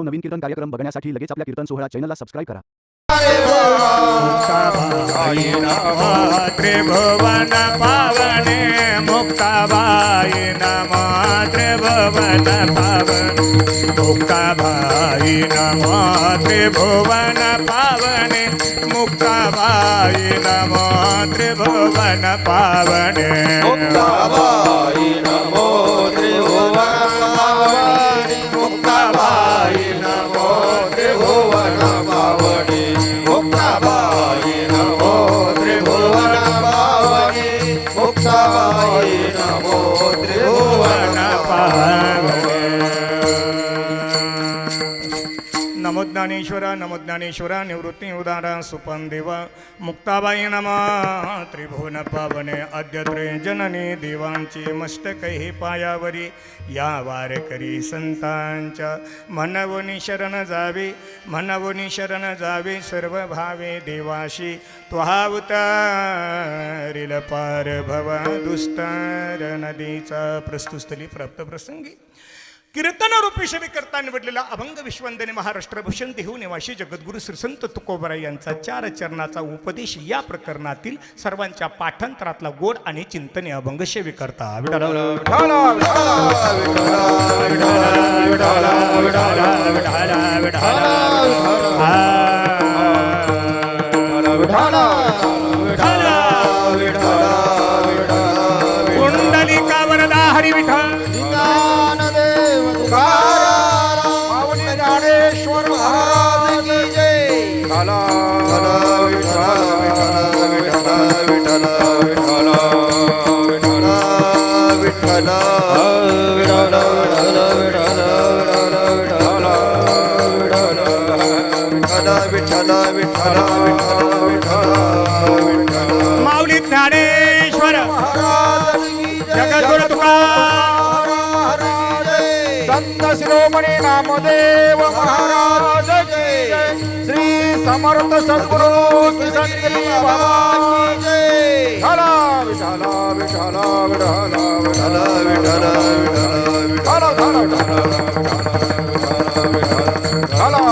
नवीन कीर्तन कार्यक्रम बघण्यासाठी लगेच आपल्या कीर्तन सोहळा चॅनलला सबस्क्राइब करा. त्रिभुवन पावने मुक्ताबाई नमो त्रिभुवन पावने मुक्ताबाई नमो त्रिभुवन पावने मुक्ताबाई नमो त्रिभुवन पावने मुक्ताबाई नमो त्रिभुवन पावने मुक्ताबाई नमो त्रिभुवन पावने मुक्ताबाई नमो त्रिभुवन पावने मुक्ताबाई नमो त्रिभुवन पावने. नमो ज्ञानेश्वरा निवृत्ती उदारा सुपन देव मुक्ताबाई नमः त्रिभुवन पावने अद्यत्रे जननी देवांची मस्तकही पायावरी या वारकरी संतांच्या मनवनी शरण जावे मनवनी शरण जावे सर्व भावे देवाशी त्वहावतारिल पार भवा दुस्तर नदीचा प्रस्तुस्थली प्राप्त प्रसंगी कीर्तन रूपी सेवे करता निवडलेला अभंग विश्वंदने महाराष्ट्र भूषण देहू निवासी जगद्गुरु श्री संत तुकोबराय यांचा 4 चरणाचा उपदेश या प्रकरणातील सर्वांच्या पाठांतरातला गोड आणि चिंतनीय अभंग सेवे करता. कुंडलिका वरदा हरी विठ्ठल ज्ञानेश्वर महाराज की जय. विठ्ठला विठ्ठला विठ्ठला विठ्ठला विठ्ठला विठ्ठला विठ्ठला विठ्ठला विठ्ठला माऊली ज्ञानेश्वर जगद्गुरु तुकाराम संत शिरोमणी नामदेव महाराज की जय. श्री समर्थ सद्गुरु किशनगिरी बाबा की जय. विठ्ठला विठ्ठला विठ्ठला विठ्ठला विठ्ठला विठ्ठला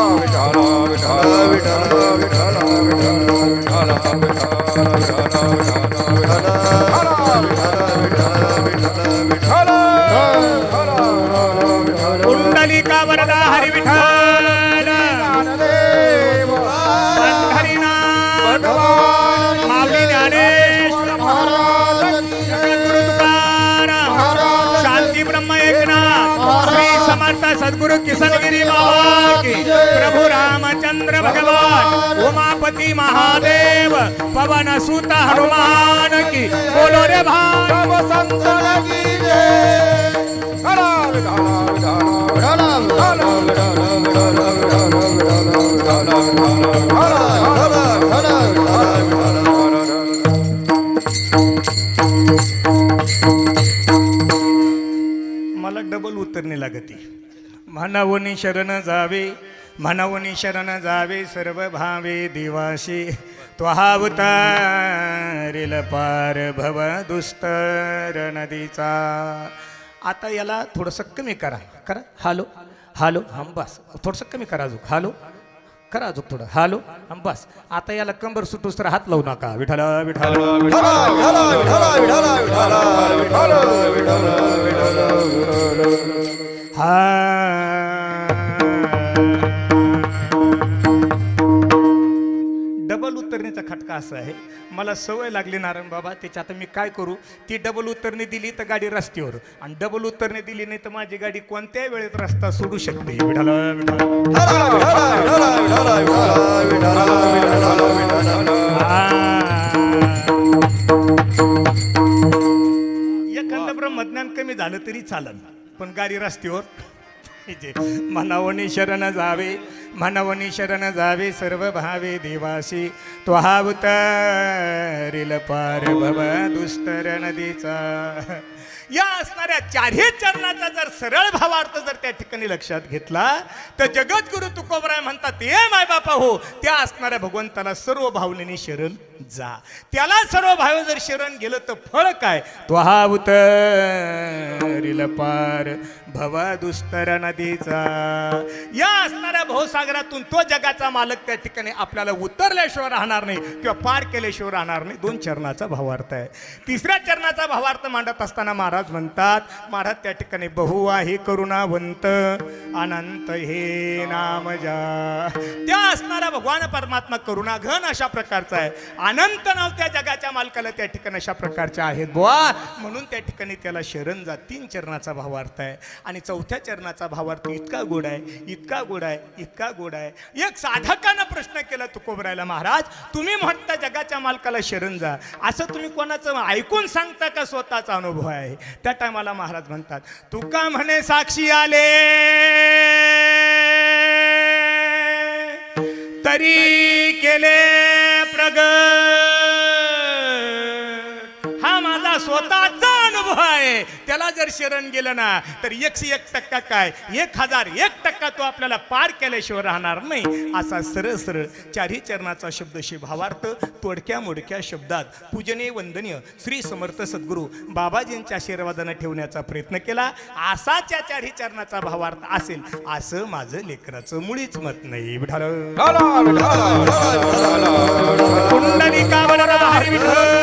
कुंडलिका वरदा हरी विठ्ठल पंढरीनाथ माऊली ज्ञानेश्वर जगद्गुरु तुकाराम शांती ब्रह्म एकनाथ श्री समर्थ सद्गुरु किशनगिरी बाबा की प्रभु रामचंद्र भगवान उमापति महादेव पवन सुत हनुमान की बोलो रे भाई सब संतन की जय. मला डबल उत्तर नाही लागती. म्हणवनी शरण जावे म्हणवनी शरण जावे सर्व भावे दिवाशी त्वहावतारिल पार भव दुस्तर नदीचा. आता याला थोडंसं कमी करा करा हालो हालो हम बस थोडंसं कमी करा अजून हालो करा अजून थोडं हालो हम बस. आता याला कंबर सुटूस तर हात लावू नका. विठ्ठला विठ्ठला हा डबल उत्तरणीचा खटका असा आहे. मला सवय लागली नारायण बाबा त्याची. आता मी काय करू, ती डबल उत्तरणी दिली तर गाडी रस्त्यावर आणि डबल उत्तरणी दिली नाही तर माझी गाडी कोणत्याही वेळेत रस्ता सोडू शकते. विठ्ठला एखादं ब्रह्मज्ञान कमी झालं तरी चालन पण गाडी रस्त्यावर. मनवनी शरण जावे मनवनी शरण जावे सर्व भावे देवासी त्वहावतारिल पार भव दुस्तर नदीचा. या असणाऱ्या चारही चरणाचा जर सरळ भावार्थ जर त्या ठिकाणी लक्षात घेतला तर जगद्गुरु तुकोबराय म्हणतात, ये माय बापा हो, त्या असणाऱ्या भगवंताला सर्व भावनेने शरण जा. त्याला सर्व भाव जर शरण गेलं तर फळ काय? त्वहा उतरिल पार भव दुस्तर नदीचा. या असणाऱ्या भवसागरातून तो जगाचा मालक त्या ठिकाणी आपल्याला उतरल्याशिवाय राहणार नाही किंवा पार केल्याशिवाय राहणार नाही. 2 चरणाचा भावार्थ आहे. 3ऱ्या चरणाचा भावार्थ मांडत असताना महाराज म्हणतात, महाराज त्या ठिकाणी बहु आहे करुणावंत अनंत हे नाम जा. त्या असणारा भगवान परमात्मा करुणा घन अशा प्रकारचा आहे. अनंत नाव त्या जगाच्या मालकाला त्या ठिकाणी अशा प्रकारचे आहेत बुवा, म्हणून त्या ठिकाणी त्याला शरण जा. 3 चरणाचा भावार्थ आहे. आणि 4थ्या चरणाचा भावार्थ इतका गोड आहे, इतका गोड आहे, इतका गोड आहे. एक साधकानं प्रश्न केला तुकोबरायला, महाराज तुम्ही म्हणता जगाच्या मालकाला शरण जा, असं तुम्ही कोणाचं ऐकून सांगता का स्वतःचा अनुभव आहे? त्या टायमाला महाराज म्हणतात, तुका म्हणे साक्षी आले तरी केले प्रगट. हा माझा स्वतःचा अनुभव आहे. त्याला जर शरण गेलं ना तर 101% काय 1001% तो आपल्याला पार केल्याशिवाय राहणार नाही. असा सरळ सरळ चारही चरणाचा शब्दशी भावार्थ तोडक्या मोडक्या शब्दात पूजनीय वंदनीय श्री समर्थ सद्गुरू बाबाजींच्या आशीर्वादाने ठेवण्याचा प्रयत्न केला. असाच या चारही चरणाचा भावार्थ असेल असं माझं लेकराचं मुळीच मत नाही. पुंडलिका वरदा हरी विठ्ठल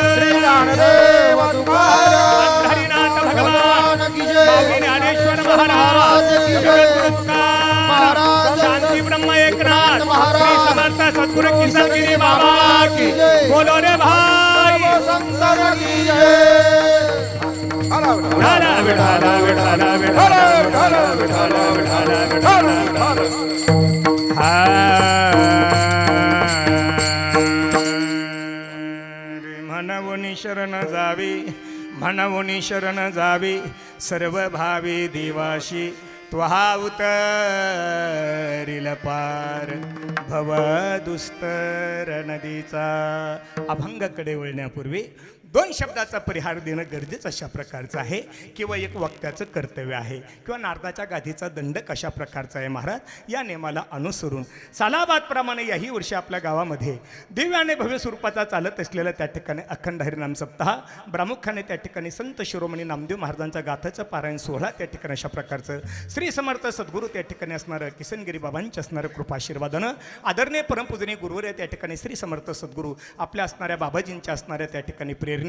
हरिनाथ भगवान ज्ञानेश्वर महाराज शांती ब्रह्म एकनाथ श्री समर्थ सद्गुरु किसनगिरी बाबा की बोलो रे भाई. म्हणवनी शरण जावी, म्हणवनी शरण जावी सर्व भावी देवाशी. त्वहा उतरिल पार भव दुस्तर नदीचा. अभंगाकडे वळण्यापूर्वी 2 शब्दाचा परिहार देणं गरजेचं अशा प्रकारचं आहे किंवा एक वक्त्याचं कर्तव्य आहे किंवा नारदाच्या गादीचा दंड कशा प्रकारचा आहे. महाराज या नियमाला अनुसरून सालाबादप्रमाणे याही वर्षी आपल्या गावामध्ये दिव्य आणि भव्य स्वरूपाचा चालत असलेला त्या ठिकाणी अखंड हरिनाम सप्ताह, प्रामुख्याने त्या ठिकाणी संत शिरोमणी नामदेव महाराजांचा गाथाचं पारायण सोहळा त्या ठिकाणी अशा प्रकारचं श्री समर्थ सद्गुरू त्या ठिकाणी असणारं किसनगिरी बाबांच्या असणारं कृपाशीर्वादानं आदरणीय परमपूजनीय गुरुवर्य त्या ठिकाणी श्री समर्थ सद्गुरू आपल्या असणाऱ्या बाबाजींच्या असणाऱ्या त्या ठिकाणी प्रेरणेनं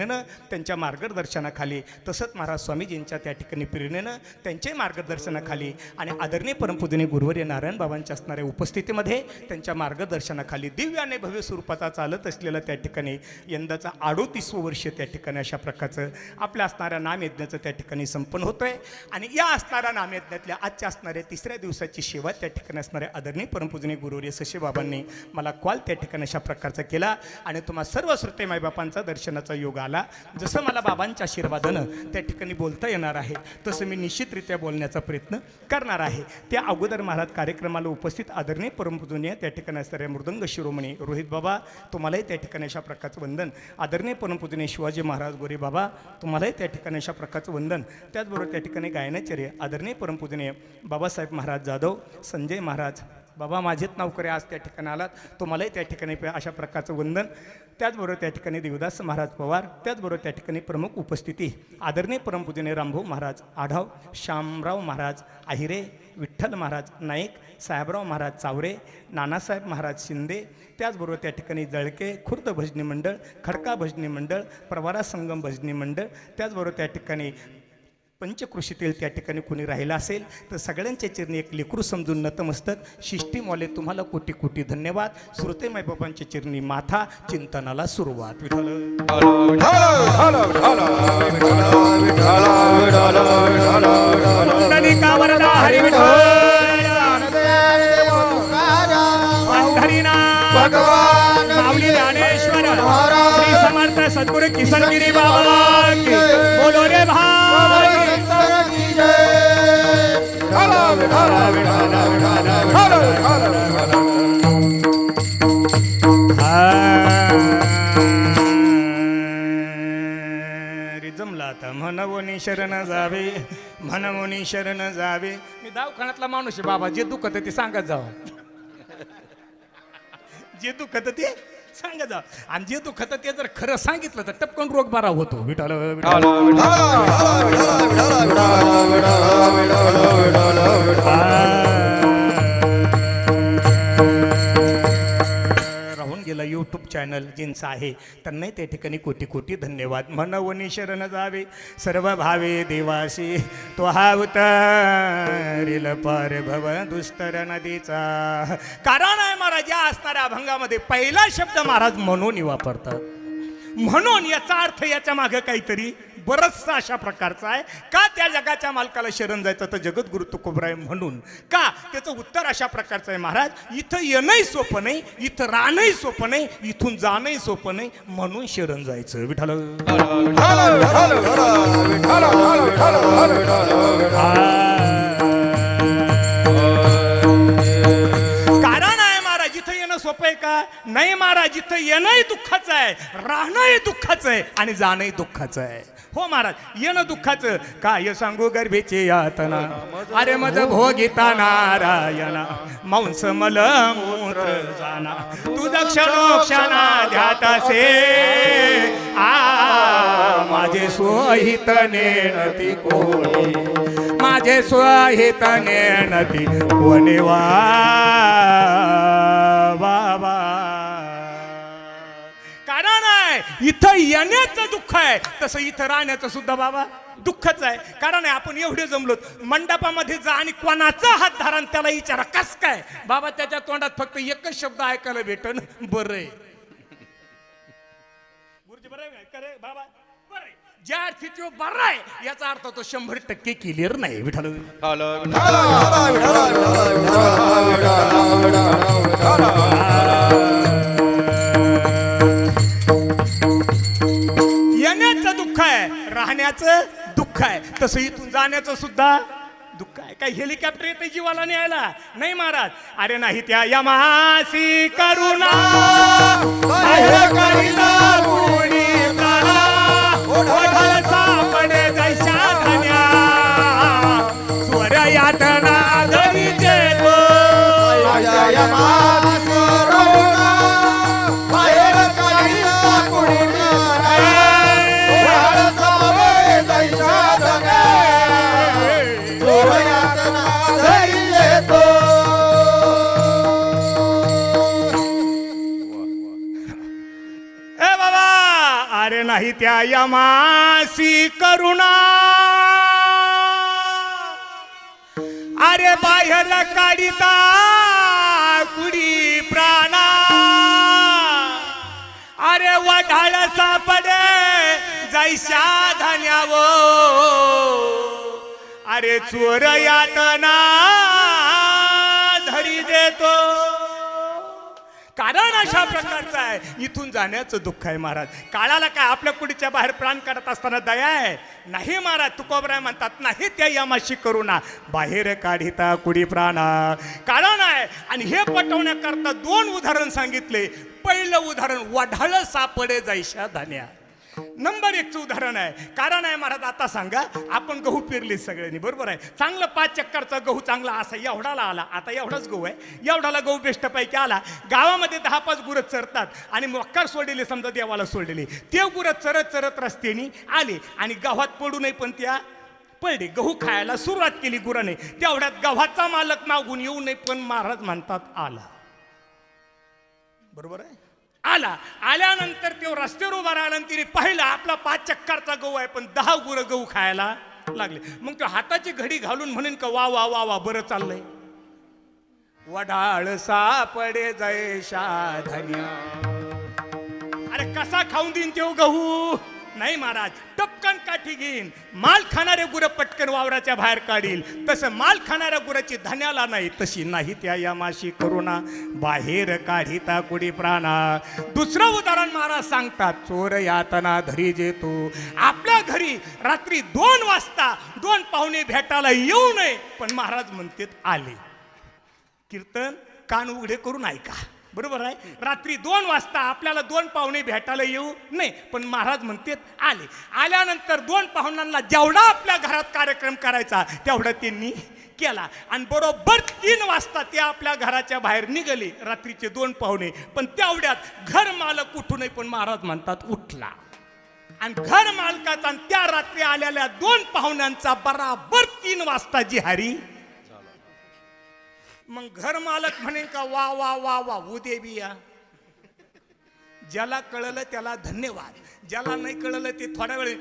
त्यांच्या मार्गदर्शनाखाली, तसंच महाराज स्वामीजींच्या त्या ठिकाणी प्रेरणेनं त्यांच्या मार्गदर्शनाखाली आणि आदरणीय परमपूजनीय गुरुवर्य नारायण बाबांच्या असणाऱ्या उपस्थितीमध्ये त्यांच्या मार्गदर्शनाखाली दिव्य आणि भव्य स्वरूपाचा चालत असलेला त्या ठिकाणी यंदाचा 38वं वर्ष त्या ठिकाणी अशा प्रकारचं आपल्या असणाऱ्या नामयज्ञाचं त्या ठिकाणी संपन्न होतं आहे. आणि या असणाऱ्या नामयज्ञातल्या आजच्या असणाऱ्या 3ऱ्या दिवसाची सेवा त्या ठिकाणी असणाऱ्या आदरणीय परमपूजनीय गुरुवर्य सशेबाबांनी मला कॉल त्या ठिकाणी अशा प्रकारचा केला आणि तुम्हा सर्व श्रोते मायबापांचा दर्शनाचा योग आला. जसं मला बाबांच्या आशीर्वादानं त्या ठिकाणी बोलता येणार आहे तसं मी निश्चितरित्या बोलण्याचा प्रयत्न करणार आहे. त्या अगोदर महाराज कार्यक्रमाला उपस्थित आदरणीय परमपूजनीय त्या ठिकाणी असणारे मृदंग शिरोमणी रोहित बाबा तुम्हालाही त्या ठिकाणी अशा प्रकारचं वंदन. आदरणीय परमपूजनीय शिवाजी महाराज गोरे बाबा तुम्हालाही त्या ठिकाणी अशा प्रकारचं वंदन. त्याचबरोबर त्या ठिकाणी गायनाचार्य आदरणीय परमपूजनीय बाबासाहेब महाराज जाधव, संजय महाराज बाबा माझेच नावकरे आज त्या ठिकाणी आलात तुम्हालाही त्या ठिकाणी अशा प्रकारचं वंदन. त्याचबरोबर त्या ठिकाणी देवदास महाराज पवार, त्याचबरोबर त्या ठिकाणी प्रमुख उपस्थिती आदरणीय परमपूजनीय रामभाऊ महाराज आढाव, श्यामराव महाराज आहिरे, विठ्ठल महाराज नाईक, साहेबराव महाराज चावरे, नानासाहेब महाराज शिंदे, त्याचबरोबर त्या ठिकाणी जळके खुर्द भजनी मंडळ, खडका भजनी मंडळ, प्रवारा संगम भजनी मंडळ, त्याचबरोबर त्या ठिकाणी पंचकृषीतील त्या ठिकाणी कोणी राहिला असेल तर सगळ्यांच्या चरणी एक लेकरू समजून नतमस्तक. शिष्टीमॉले तुम्हाला कोटी कोटी धन्यवाद. श्रोते मायबापांच्या चरणी माथा चिंतनाला सुरुवात. भगवान माऊली ज्ञानेश्वर श्री समर्थ सद्गुरु किसनगिरी बाबा की बोलो रे भाई. बोला आता. म्हणवनी शरण जावे, म्हणवनी शरण जावे. मी दवाखान्यातला माणूस आहे बाबा, जे दुखत ते सांगत जावं. जे दुखत ते सांगत जा, आणि जे दुखत ते जर खरं सांगितलं तर टपकन रोग बरा होतो. विठाल विठाल राहून गेला यूट्यूब चॅनल ज्यांचं आहे त्यांनाही त्या ठिकाणी कोटी कोटी धन्यवाद. म्हणवनी शरण जावे सर्व भावे देवाशी, तो हा उतारिल पार भव दुस्तर नदीचा. कारण आहे महाराज या असणाऱ्या अभंगामध्ये पहिला शब्द महाराज म्हणून वापरतात. म्हणून याचा अर्थ याच्या मागे काहीतरी बरचसा अशा प्रकारचा आहे. का त्या जगाच्या मालकाला शरण जायचं तर जगद्गुरु तुकोबराय म्हणून. का त्याचं उत्तर अशा प्रकारचं आहे महाराज, इथं येणंही सोपं नाही, इथं राहणंही सोपं नाही, इथून जाणंही सोपं नाही, म्हणून शरण जायचं. विठाल सोपं आहे का? नाही महाराज, इथं येणंही दुःखाचं आहे, राहणंही दुःखाचं आहे आणि जाणंही दुःखाचं आहे. हो महाराज, येणं दुःखाचं. काय सांगू गर्भेचे यातना, अरे मज भोगिता नारायणा, मांस मल मूत्र जाना, तू क्षणोक्षणा ध्यातासे. माझे स्वहित नेणती कोणी, माझे स्वहित नेणती कोणी वा बाबा. कारण आहे इथं येण्याचं दुःख आहे, तसं इथं राहण्याचं सुद्धा बाबा दुःखच आहे. कारण आहे आपण एवढे जमलो मंडपामध्ये जा आणि कोणाचा हात धरा आणि त्याला विचारा कस काय बाबा, त्याच्या तोंडात फक्त एकच शब्द ऐकायला भेटन, बरं आहे. गुरुजी बरं आहे का रे बाबा? बरं आहे. ज्या अर्थी तो बरा आहे याचा अर्थ तो 100% क्लिअर नाही. विठाल येण्याचं दुःख आहे, राहण्याचं दुःख आहे, तसं इथून जाण्याचं सुद्धा दुःख आहे. काय हेलिकॉप्टर येते जीवाला न्यायला? नाही महाराज. अरे नाही त्या यमासी करुणा सापडे जैशा धन्या, स्वर यातना धरीचे तो. अरे नाही त्या यमासी करुणा, अरे बाहेर काढिता कुडी प्राणा, अरे वढाळ सापडे जैशा धन्यावो, अरे चोर यातना धरी देतो. कारण अशा प्रकारचं आहे, इथून जाण्याचं दुःख आहे महाराज. काळाला काय आपल्या कुडीच्या बाहेर प्राण काढत असताना दया आहे? नाही महाराज. तुकोबराय म्हणतात नाही त्या यमाशी करुणा, बाहेर काढिता कुडी प्राणा. कारण आहे. आणि हे पटवण्याकरता 2 उदाहरण सांगितले. पहिलं उदाहरण वढाळ सापडे जैशा धान्या. नंबर 1चं उदाहरण आहे. कारण आहे महाराज, आता सांगा आपण गहू पेरले सगळ्यांनी, बरोबर आहे. चांगलं 5 चक्करचा गहू चांगला असा एवढाला आला. आता एवढाच गहू आहे, एवढाला गहू बेस्ट पैकी आला. गावामध्ये 10-5 गुरं चरतात आणि मक्कार सोडलेले समजा देवाला सोडलेले, ते गुरं चरत चरत रस्त्याने आले आणि गावात पडू नये पण त्या पडले. गहू खायला सुरुवात केली गुराने. तेवढ्यात गव्हाचा मालक मागून येऊ नये पण महाराज म्हणतात आला. बरोबर आहे. आला. आल्यानंतर तो रस्त्यावर उभा राहिला आणि तिने पाहिला आपला 5 चक्करचा गहू आहे पण 10 गुरं गहू खायला लागले. मग तो हाताची घडी घालून म्हणेन का वा वा वा वा बरं चाललंय. वढाळ सापडे जैशा धन्या. अरे कसा खाऊन देईन तो गहू? नाही महाराज. टपकन काठी घेईन. माल खाणारे गुरं पटकन वावराच्या बाहेर काढील, तसं माल खाणाऱ्या गुराची धन्याला नाही. तशी नाही त्या यमाशी करुणा, बाहेर काढिता कुडी प्राणा. दुसरं उदाहरण महाराज सांगतात. चोर यातना धरी जेतो. आपल्या घरी रात्री 2 वाजता 2 पाहुणे भेटायला येऊ नये पण महाराज म्हणतात आले. कीर्तन कान उघडे करून ऐका. बरोबर आहे. रात्री 2 वाजता आपल्याला 2 पाहुणे भेटायला येऊ नाही, पण महाराज म्हणते आले. आल्यानंतर 2 पाहुण्यांना जेवढा आपल्या घरात कार्यक्रम करायचा तेवढा त्यांनी केला आणि बरोबर 3 वाजता ते आपल्या घराच्या बाहेर निघाले रात्रीचे 2 पाहुणे. पण तेवढ्यात घर मालक उठू नये, पण महाराज म्हणतात उठला. आणि घर मालकाचा आणि त्या रात्री आलेल्या 2 पाहुण्यांचा बराबर 3 वाजता जिहारी. मग घर मालक म्हणेन का वा वा वा वा उदे बिया. ज्याला कळलं त्याला धन्यवाद, ज्याला नाही कळलं ते थोड्या वेळ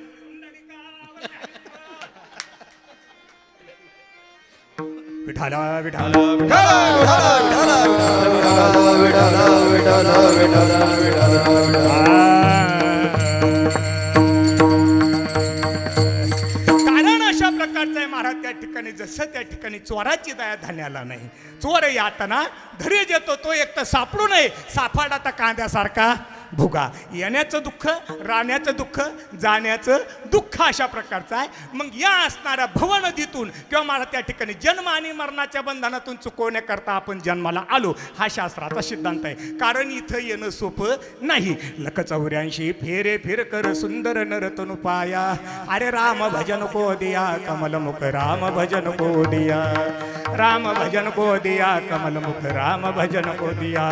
विठाला विठाला कारण अशा प्रकारचं आहे महाराज. त्या ठिकाणी जसं त्या ठिकाणी चोराची दया धान्याला नाही. चोर यातना धरी येतो तो एक तर सापडू नये, सापाडा तर कांद्यासारखा भुगा. येण्याचं दुःख, राहण्याचं दुःख, जाण्याचं दुःख अशा प्रकारचं आहे. मग या असणाऱ्या भवनदीतून किंवा मला त्या ठिकाणी जन्म आणि मरणाच्या बंधनातून चुकवण्याकरता आपण जन्माला आलो, हा शास्त्राचा सिद्धांत आहे. कारण इथं येणं सोपं नाही. लख 84 फेरे फिर कर सुंदर नरतनु पाया. अरे राम भजन को दिया कमल मुख, राम भजन को दिया, राम भजन को दिया कमल मुख, राम भजन को दिया.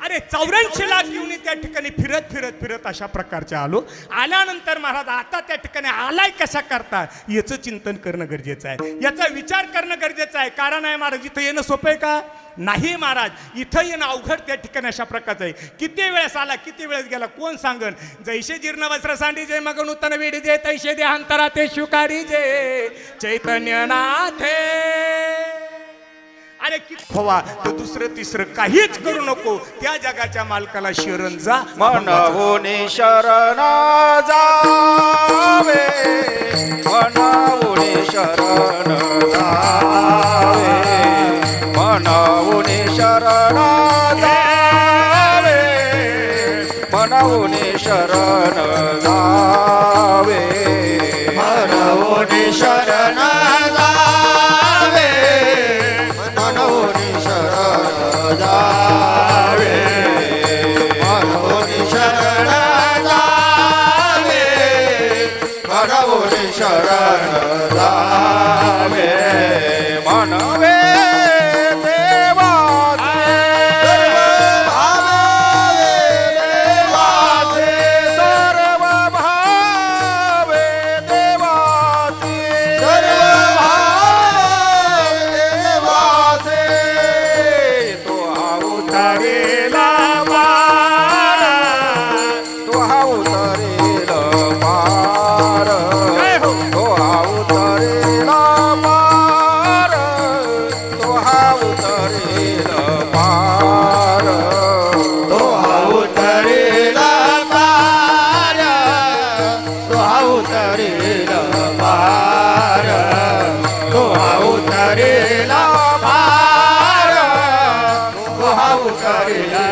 अरे 84 लाख येऊन त्या ठिकाणी फिरत फिरत फिरत अशा प्रकारच्या आलो. आल्यानंतर महाराज आता त्या ठिकाणी आलाय कशा करता याचं चिंतन करणं गरजेचं आहे, याचा विचार करणं गरजेचं आहे. कारण आहे महाराज इथं येणं सोपं आहे का? नाही महाराज. इथं येणं अवघड त्या ठिकाणी अशा प्रकारचं आहे. किती वेळेस आला, किती वेळेस गेला कोण सांगन. जैसे जीर्ण वस्त्र सांडी जे मग नूतन वेडी जे तैसे देहांतरा ते शुकारी जे चैतन्यनाथे. अरे किती हवा तर दुसरं तिसरं काहीच करू नको. त्या जगाच्या मालकाला शरण जा. मनवुनी शरण जावे, मनवुनी शरण जावे, मनवुनी शरण जावे, मनवुनी शरण जावे, मनवुनी शरण जावे, मनवुनी शरण जावे, मनवुनी शरण जावे, मनवुनी शरण जावे. मनवे देवाचे सर्व भावे, देवाचे सर्व भावे, देवाचे सर्व भावे, देवाचे. तो हा उतरेला पार, तो हा उतरेला पार, तो हा उतरेला पार, तो हा उतरेला पार, तो हा उतरेला पार, तो हा उतरेला पार, तो हा उतरेला पार, तो हा उतरेला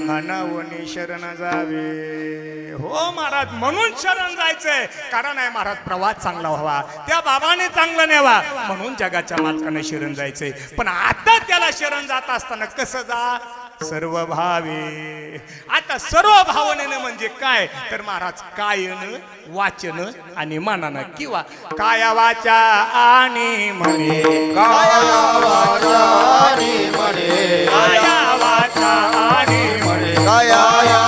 मनवुनी शरण जावे. हो महाराज, म्हणून शरण जायचंय. कारण आहे महाराज प्रवास चांगला व्हावा, त्या बाबाने चांगलं न्यावा, म्हणून जगाच्या मालकाने शरण जायचंय. पण आता त्याला शरण जात असताना कसं जा? सर्व भावे. आता सर्व भावनेनं म्हणजे काय तर महाराज कायन, वाचन आणि मनानं किंवा काया वाचा आणि म्हणे, काया वाचा आणि म्हणे, काया वाचा आणि म्हणे, काया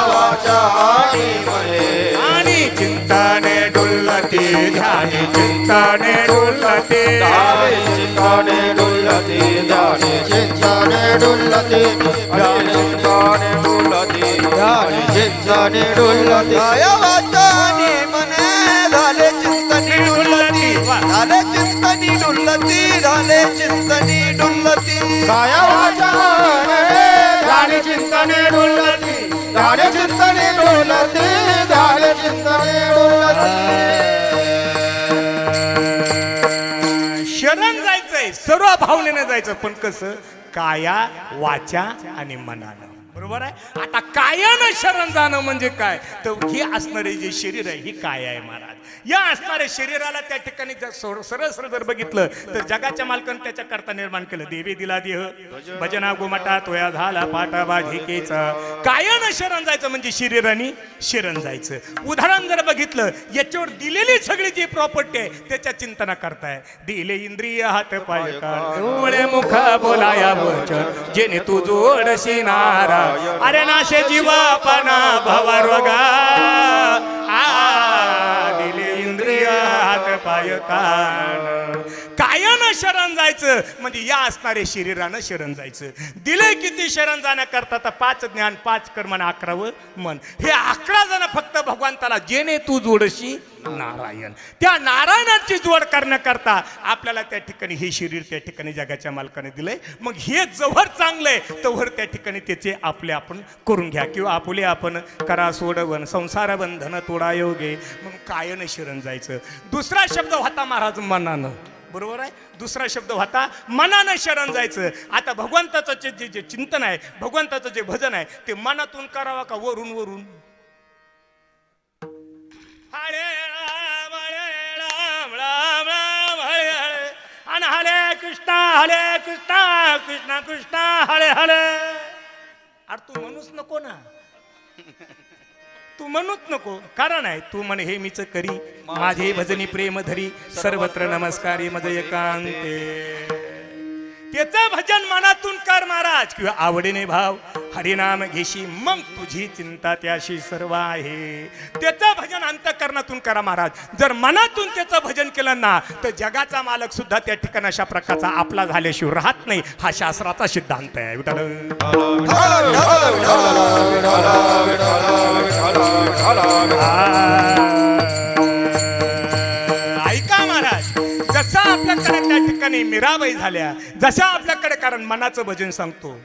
वाचा आणि म्हणे, आणि चिंतने डुलती ध्यानी, चिंतने डुलती ध्याने, चिंतने डुलती ध्याने, चिंतने डुलती ध्याने, चिंतने डुलती ध्याने, चिंतने डुलती. काया वाचा आणि म्हणे, झाले चिंतनी डुलती, झाले चिंतनी डुलती, झाले चिंतनी डुलती. काया वाचा झाले चिंतने डुलती, झाले चिंतने डुलती, झाले चिंतने डुलती. शरण जायचंय, सर्व भावनेनं जायचं. पण कसं? काया वाचा आणि मनानं. बरोबर आहे. आता कायानं शरण जाणं म्हणजे काय, तर हे असणारे जे शरीर आहे हे काय आहे महाराज. या असणाऱ्या शरीराला त्या ठिकाणी सरळ सरळ जर बघितलं तर जगाच्या मालकानं त्याच्या करता निर्माण केलं. देवी दिला देह भजना गोमाटा तोया झाला पाटा बाधिकेचा. कायानं शरण जायचं म्हणजे शरीराने शरण जायचं. उदाहरण जर बघितलं याच्यावर दिलेली सगळी जी प्रॉपर्टी आहे त्याच्या चिंतना करताय. दिले इंद्रिय हात पाय कान डोळे मुख बोलाया वचन जेणे तू जोडशी नारा. अरे नाशे जीवापना भवा रोगा दिले इंद्रिय हात पाय कान. कायानं शरण जायचं म्हणजे या असणारे शरीरानं शरण जायचं. दिले किती शरण जाण्याकरता तर 5 ज्ञान 5 कर्म आणि 11 मन. हे 11 जण फक्त भगवंताला जेणे तू जोडशी नारायण. त्या नारायणाची जोड करण्याकरता आपल्याला त्या ठिकाणी हे शरीर त्या ठिकाणी जगाच्या मालकाने दिलंय. मग हे जवळ चांगलंय तवळ त्या ठिकाणी त्याचे आपले आपण करून घ्या किंवा आपुले आपण करा सोडवन संसार बंधन तोडा योगे. मग कायानं शरण जायचं. दुसरा शब्द होता महाराज मनानं. बरोबर आहे. दुसरा शब्द होता मनानं शरण जायचं. आता भगवंताचं जे जे चिंतन आहे भगवंताचं जे भजन आहे ते मनातून करावं का वरून वरून. हरे राम राम राम हरे हरे आणि हरे कृष्णा कृष्णा कृष्णा हरे हरे. अरे तू म्हणूच नको ना, तू म्हणूच नको. कारण आहे तू म्हणे हे मीच करी माझे भजनी प्रेम धरी सर्वत्र नमस्कारी मज एकांते. त्याचं भजन मनातून कर महाराज किंवा आवडीने भाव हरिनाम घेशी मग तुझी चिंता त्याशी सर्व आहे. त्याचं भजन अंतःकरणातून करा महाराज. जर मनातून त्याचं भजन केलं ना तर जगाचा मालक सुद्धा त्या ठिकाणी अशा प्रकारचा आपला झाल्याशिवाय राहत नाही. हा शास्त्राचा सिद्धांत आहे. ऐका महाराज, जसं आपल्याकडे त्या ठिकाणी मीराबाई झाल्या जशा आपल्याकडे कारण मनाचं भजन सांगतो.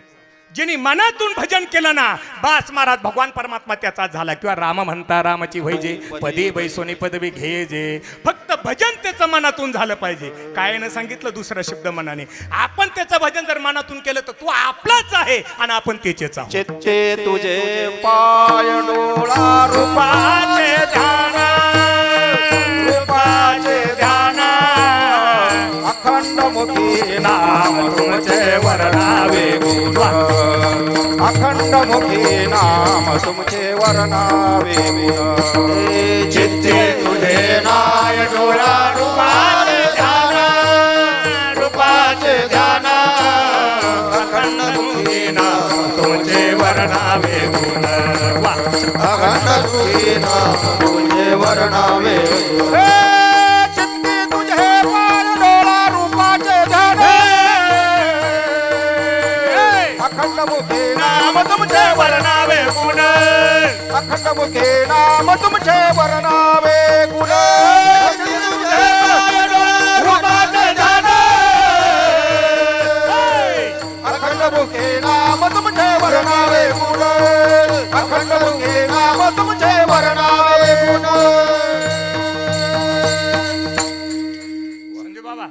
ज्यांनी मनातून भजन केलं ना बास महाराज भगवान परमात्मा त्याचा झाला. किंवा राम म्हणता रामाची व्हायजे पदे बैसोनी पदवी घे जे. फक्त भजन त्याचं मनातून झालं पाहिजे. काय न सांगितलं दुसरा शब्द मनाने. आपण त्याचं भजन जर मनातून केलं तर तू आपलाच आहे आणि आपण त्याचेच आहोत. चित्ते तुझे पाय डोळा रूपाचे ध्यान रूपाचे ध्यान अखंड मुखी नाम तुमचे वर्णावे गुण. अखंड मुखी नाम तुमचे वर्णावे गुण. चित्ते तुझे नाय डोळा रूपाचे ध्यान रूपाचे ध्यान अखंड मुखी नाम तुमचे वर्णावे गुण. अखंड मुखी नाम तुमचे वर्णावे गुण. चित्ते तुझे पाय डोळा रूपाचे ध्यान अखंड मुखी नाम तुमचे वर्णावे गुण. अखंड मुखे नाम तुमचे वर्णावे गुण. अखंड मुखे नाम तुमचे वर्णावे गुण. अखंड मुखे नाम तुमचे वर्णावे गुण. संजू बाबा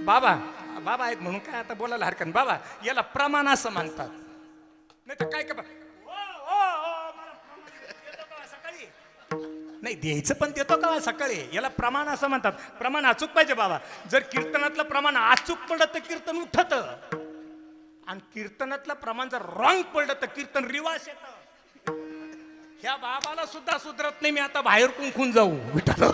बाबा बाबा आहेत म्हणून काय आता बोलायला हरकत. बाबा याला प्रमाण असं म्हणतात. नाही तर काय का सकाळी नाही द्यायचं पण देतो का सकाळी. याला प्रमाण असं म्हणतात. प्रमाण अचूक पाहिजे बाबा. जर कीर्तनातलं प्रमाण अचूक पडलं तर कीर्तन उठत आणि कीर्तनातलं प्रमाण जर रॉंग पडलं तर कीर्तन रिवास येतं. ह्या बाबाला सुद्धा सुधरत नाही. मी आता बाहेर कुंकून जाऊ. विठाला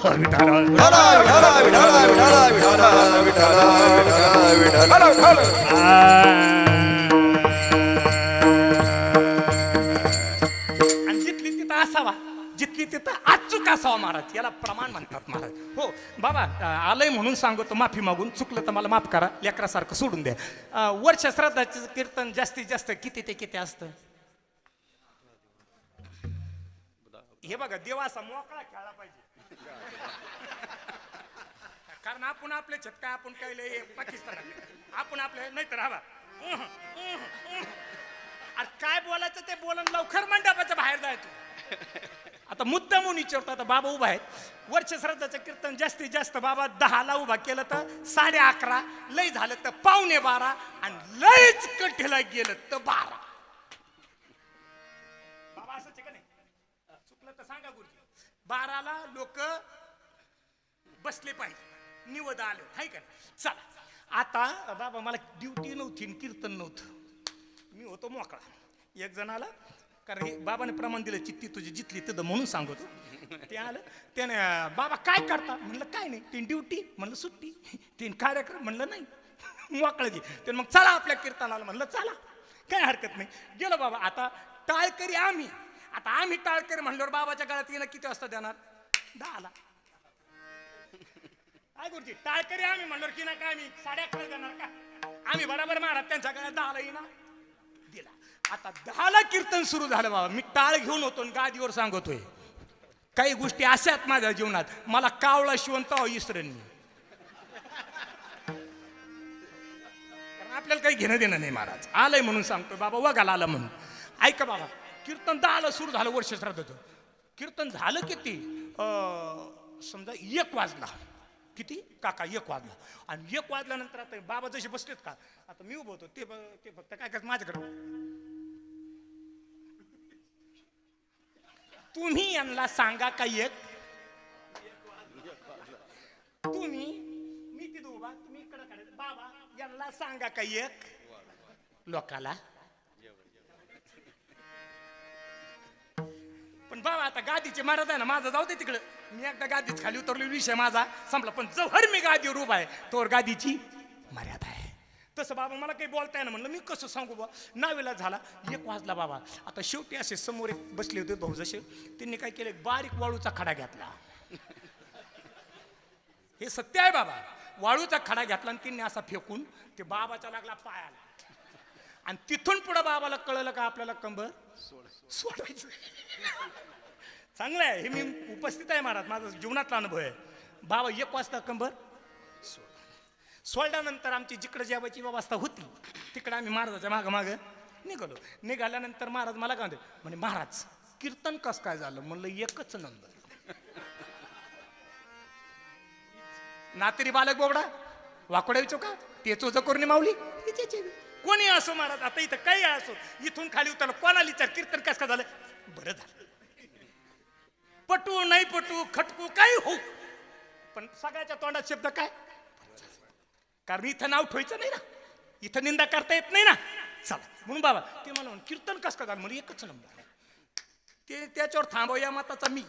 आणि जिथली तिथं असावा जिथली तिथं अचूक असावा महाराज. याला प्रमाण म्हणतात महाराज. हो बाबा आलंय म्हणून सांगतो माफी मागून. चुकलं तर मला माफ करा. लेकरासारखं सोडून द्या. वर्ष श्राद्धाचं कीर्तन जास्तीत जास्त किती ते किती असतं. हे बघा देवा असा मोकळा खेळला पाहिजे. कारण आपण आपले छटका आपण काय पाकिस्तानात आपण आपले नाही तर हवा काय बोलायचं ते बोलून लवकर मंडपाच्या बाहेर जायचं. आता मुद्दा म्हणून विचारतो. आता बाबा उभा आहेत, वर्ष श्राद्धाचं कीर्तन जास्तीत जास्त बाबा 10ला उभा केलं तर 11:30, लय झालं तर 11:45 आणि लयच कठीला गेलं तर 12. बाबा असंच आहे का नाही? चुकलं तर सांगा गुरुजी. 12ला लोक बसले पाहिजे, निवद आलं हाय का नाही? चला आता बाबा मला ड्युटी नव्हती आणि कीर्तन नव्हतं, मी होतो मोकळा. एक जण आला, कारण हे बाबाने प्रमाण दिलं चित्ती तुझी जितली तिथं म्हणून सांगतो. ते आलं, त्याने बाबा काय करता म्हणलं काय नाही, तीन ड्युटी म्हणलं सुट्टी, तीन कार्यक्रम म्हणलं नाही मोकळाची. ते मग चला आपल्या कीर्तनाला म्हणलं चला काय हरकत नाही. गेलो बाबा. आता टाळकरी आम्ही, आता आम्ही टाळकरी म्हणल्यावर बाबाच्या गळ्यात येणं किती वाजता देणार? 10ला. काय गुरुजी टाळकरी आम्ही म्हणल्यावर की ना काय आम्ही 11:30 देणार का? आम्ही बरोबर महाराज त्यांच्या गळ्यात 10ला येईना दिला. आता 10ला कीर्तन सुरू झालं बाबा. मी टाळ घेऊन होतो आणि गादीवर सांगतोय. काही गोष्टी अशात माझ्या जीवनात, मला कावळा शिवंत इसरण मी, कारण आपल्याला काही घेणं देणं नाही. महाराज आलंय म्हणून सांगतोय बाबा, वगाला आलं म्हणून. ऐका बाबा, कीर्तन 10ला सुरू झालं वर्ष श्राद्धाचं. कीर्तन झालं किती? समजा 1 वाजला. किती काका? 1 वाजला. आणि 1 वाजल्यानंतर आता बाबा जसे बसलेत का, आता मी उभं होतो, ते फक्त काय काय माझ्याकडे, तुम्ही यांना सांगा का एक, तुम्ही, मी तिथं उभा, तुम्ही इकडे काढायचं, बाबा यांना सांगा का एक लोकाला. पण बाबा आता गादीचे महाराज आहे ना, माझा जाऊ दे तिकडं, मी एकदा गादीच खाली उतरलो, विषय माझा संपला. पण जवळ मी गादीवर उभा आहे तोवर गादीची मर्यादा आहे. तसं बाबा मला काही बोलताय ना, म्हणलं मी कसं सांगू बा, नावेला झाला. 1 वाजला बाबा. आता शेवटी असे समोर एक बसले होते भाऊ जसे, त्यांनी काय केलं, बारीक वाळूचा खडा घेतला. हे सत्य आहे बाबा. वाळूचा खडा घेतला आणि त्यांनी असा फेकून ते बाबाच्या लागला पायाला. आणि तिथून पुढे बाबाला कळलं का आपल्याला कंबर सोडायचं. चांगलं आहे हे, मी उपस्थित आहे महाराज, माझा जीवनातला अनुभव आहे. बाबा 1 वाजता कंबर सोडल्यानंतर आमची जिकडे जेवायची व्यवस्था होती तिकडे आम्ही महाराजाच्या मागं निघालो. निघाल्यानंतर महाराज मला काय म्हणे, महाराज कीर्तन कसं काय झालं? म्हणलं 1च नंबर. नातेरी बालक बोबडा वाकोड्या चौका तेचो जकोरणी माऊली कोणी असो महाराज. आता इथं काही असो, इथून खाली उतरलं, कोणाला विचार कीर्तन कसं काय झालं? बरं झालं. पटू नाही पटू, खटकू काही हो, पण सगळ्याच्या तोंडात शब्द काय? कारण इथं नाव ठेवायचं नाही ना, इथं निंदा करता येत नाही ना. चला म्हणून बाबा ते मला कीर्तन कसं काय झालं? म्हणजे 1च नंबर. ते त्याच्यावर थांबव या मताचा मी.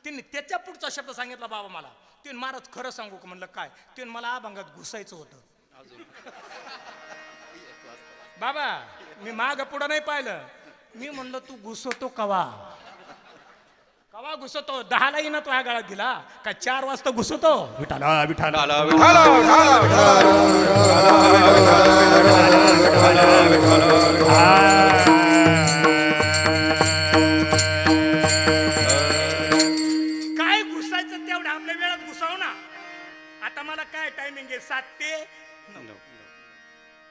त्यांनी त्याच्या पुढचा शब्द सांगितला बाबा मला. ते महाराज खरं सांगू का? म्हणलं काय? ते मला अभंगात घुसायचं होतं. बाबा मी माग पुढं नाही पाहिलं. मी म्हणलं तू घुसवतो कवा कवा घुसवतो? 10ला येईना तो ह्या गाळात दिला का 4 वाजता घुसवतो? विठाला विठाला काय घुसायचं तेवढं आपल्या वेळात घुसाव ना. आता मला काय टायमिंग आहे? 7 ते 9.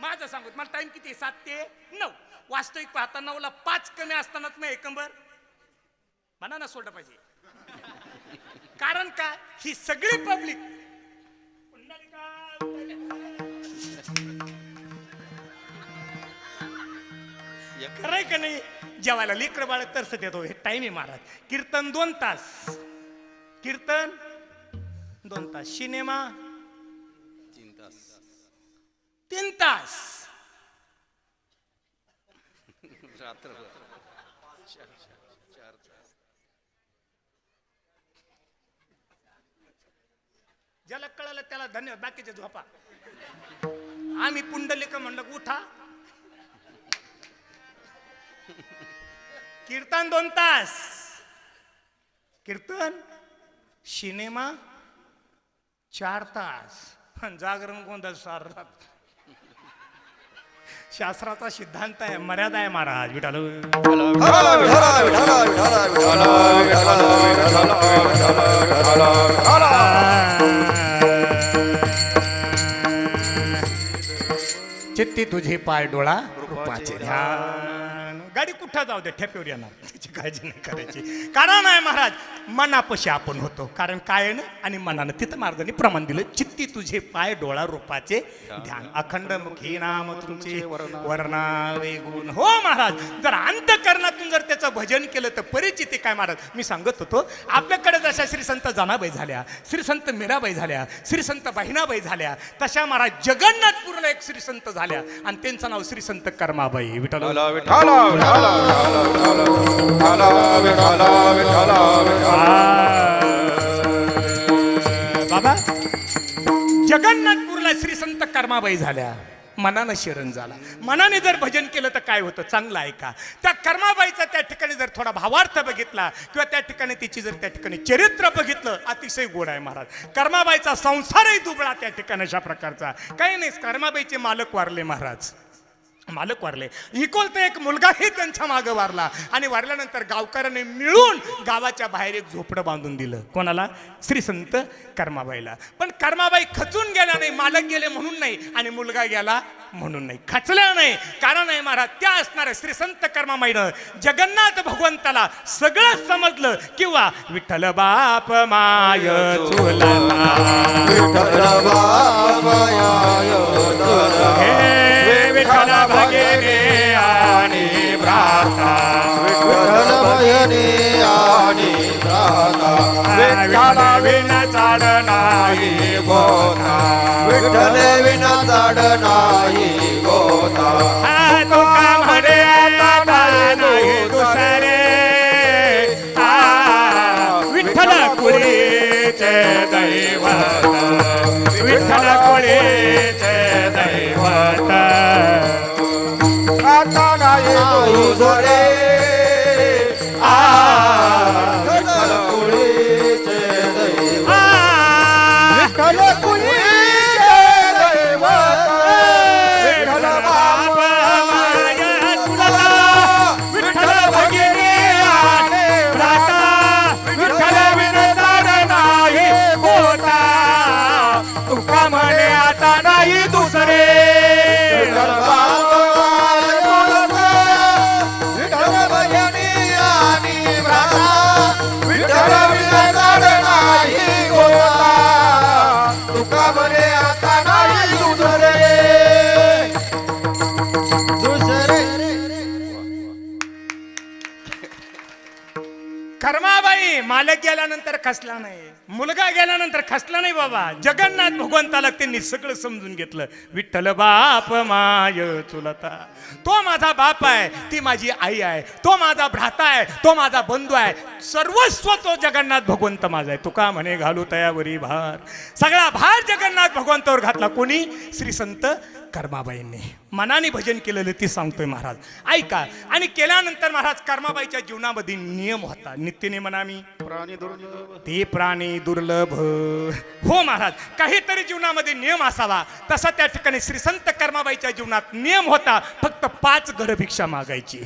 माझं सांगू मला टाइम किती? 7 ते 9. वास्तविक पाहता 9ला 5 कमी असतानाच मी एकंबर म्हणा ना सोडलं पाहिजे. कारण का? ही सगळी पब्लिक खरंय का नाही? जेवायला लेकर बाळ तरसत येतो. हे टाइम आहे महाराज. कीर्तन 2 तास, कीर्तन 2 तास, सिनेमा 3 तास, ज्याला कळलं त्याला धन्यवाद, बाकीचे झोपा. आम्ही पुंडलिक म्हणलं उठा. कीर्तन 2 तास, कीर्तन, सिनेमा 4 तास, जागरण गोंधळ सार रात. शास्त्राचा सिद्धांत आहे, मर्यादा आहे महाराज. विठाल चित्ती तुझे पाय डोळा रूपाचे ध्यान. गाडी कुठं जाऊ दे ठेपेवर येणार, त्याची काळजी नाही करायची. कारण आहे महाराज, मनापाशी आपण होतो. कारण काय आहे ना, आणि मनानं तिथं महाराजांनी प्रमाण दिलं, चित्ती तुझे पाय डोळा रूपाचे ध्यान, अखंड मुखी नाम तुमचे वर्णावे गुण. हो महाराज, जर अंतःकरणातून जर त्याचं भजन केलं तर परिचिती काय महाराज. मी सांगत होतो आपल्याकडे जशा श्री संत जनाबाई झाल्या, श्री संत मीराबाई झाल्या, श्री संत बहिणाबाई झाल्या, तशा महाराज जगन्नाथपूरला एक श्री संत झाल्या आणि त्यांचं नाव श्री संत कर्माबाई. विठ्ठल बाबा, जगन्नाथपूरला श्री संत कर्माबाई झाल्या, मनानं शरण झाला. मनाने जर भजन केलं तर काय होतं, चांगलं आहे का. त्या कर्माबाईचा त्या ठिकाणी जर थोडा भावार्थ बघितला किंवा त्या ठिकाणी तिची जर त्या ठिकाणी चरित्र बघितलं, अतिशय गोड आहे महाराज. कर्माबाईचा संसारही दुबळा त्या ठिकाणी अशा प्रकारचा काही नाही. कर्माबाईचे मालक वारले महाराज, मालक वारले. इकोलता एक मुलगाही त्यांच्या मागं वारला आणि वारल्यानंतर गावकऱ्यांनी मिळून गावाच्या बाहेर एक झोपडं बांधून दिलं. कोणाला? श्री संत कर्माबाईला. पण कर्माबाई खचून गेला नाही, मालक गेले म्हणून नाही आणि मुलगा गेला म्हणून नाही, खचल्या नाही. कारण आहे महाराज, त्या असणाऱ्या श्री संत कर्माबाईनं जगन्नाथ भगवंताला सगळं समजलं. किंवा विठ्ठल बाप माय चुलता, विठ्ठल बाप माय चुलता, विठ्ठल भगिनी आणि भ्राता, विठ्ठल भगिनी आणि भ्राता, विठ्ठल विन चाड नाही गोता, विठ्ठल विन चाड नाही गोता. तुका म्हणे आता नाही दुसरे, विठ्ठल कुळीचे दैवत, विठ्ठल कुळीचे दैवत, आता नाही दुसरे, विठ्ठल कुळीचे दैवत, विठ्ठल कुळीचे दैवत, विठ्ठल बाप माय चुलता, विठ्ठल भगिनी आणि भ्राता, विठ्ठल विन चाड नाही गोता. तुका म्हणे आता नाही दुसरे, विठ्ठल बाप माय चुलता, विठ्ठल भगिनी आणि भ्राता, विठ्ठल विन चाड नाही गोता. तुका म्हणे आता नाही दुसरे, दुसरे. कर्माबाई मालक गेल्यानंतर खसला नाही, मुलगा गेल्यानंतर खसला नाही बाबा. जगन्नाथ भगवंताला त्यांनी सगळं समजून घेतलं. विठ्ठल बाप माय चुलता, तो माझा बाप आहे, ती माझी आई आहे, तो माझा भ्राता आहे, तो माझा बंधू आहे, सर्वस्व तो जगन्नाथ भगवंत माझा आहे. तुका म्हणे घालू तयावरी भार, सगळा भार जगन्नाथ भगवंतावर घातला. कोणी? श्री संत कर्माबाईंनी. मनाने भजन केलेलं ती सांगतोय महाराज, ऐका. आणि केल्यानंतर महाराज कर्माबाईच्या जीवनामध्ये नियम होता. नित्यनेमनामी प्राणी दुर्लभ, ते प्राणी दुर्लभ. हो महाराज, काहीतरी जीवनामध्ये नियम असावा. तसा त्या ठिकाणी श्री संत कर्माबाईच्या जीवनात नियम होता. फक्त 5 घरं भिक्षा मागायची.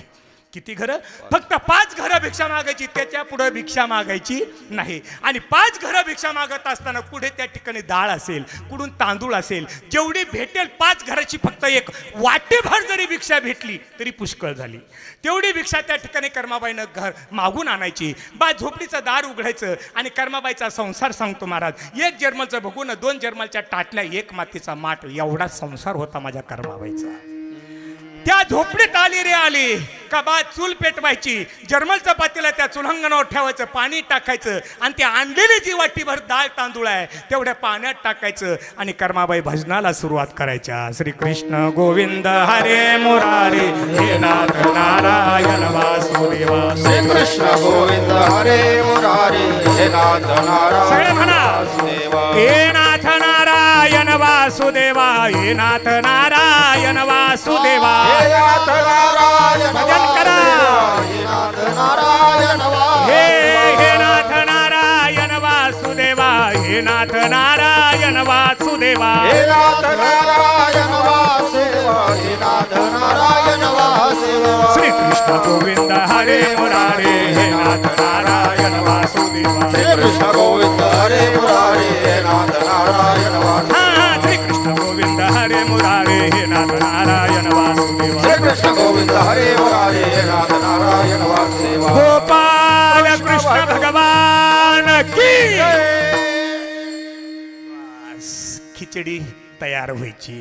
किती घरं? फक्त 5 घरं भिक्षा मागायची, त्याच्या पुढे भिक्षा मागायची नाही. आणि 5 घरं भिक्षा मागत असताना पुढे त्या ठिकाणी डाळ असेल, कुठून तांदूळ असेल, जेवढी भेटेल 5 घराची फक्त एक वाटेभर जरी भिक्षा भेटली तरी पुष्कळ झाली. तेवढी भिक्षा त्या ठिकाणी कर्माबाईनं घर मागून आणायची. झोपडीचं दार उघडायचं आणि कर्माबाईचा संसार सांगतो महाराज. 1 जर्मलचं बघून 2 जर्मलच्या टाटल्या, 1 मातीचा माठ, एवढा संसार होता माझ्या कर्माबाईचा. त्या झोपडीत आली रे आली का बा चूल पेटवायची, जर्मलचं पातेलं त्या चुलंगणावर ठेवायचं, पाणी टाकायचं आणि ती आणलेली जी वाटीभर डाळ तांदूळ आहे तेवढ्या पाण्यात टाकायचं आणि कर्माबाई भजनाला सुरुवात करायच्या. श्री कृष्ण गोविंद हरे मुरारी, हे नाथ नारायण वासुदेवा. श्री कृष्ण गोविंद हरे मुरारी, हे नाथ सगळे म्हणा, नारायण हे नाथ नारायण वासुदेवा, हे नाथ नारायण वासुदेवा. भजन करा. हे नाथ नारायण वासुदेवा, हे नाथ नारायण वासुदेवा. श्री कृष्ण गोविंद हरे मुरारी, हे नाथ नारायण वासुदेवा. श्री कृष्ण गोविंद हरे मुरारी, हे नाथ नारायण वासुदेवा. श्री कृष्ण गोविंद हरे मुरारी, हे नाथ नारायण वासुदेवा. श्री कृष्ण गोविंद हरे मुरारी, हे नाथ नारायण वासुदेवा गोपाल कृष्ण भगवान की खिचडी तयार व्हायची.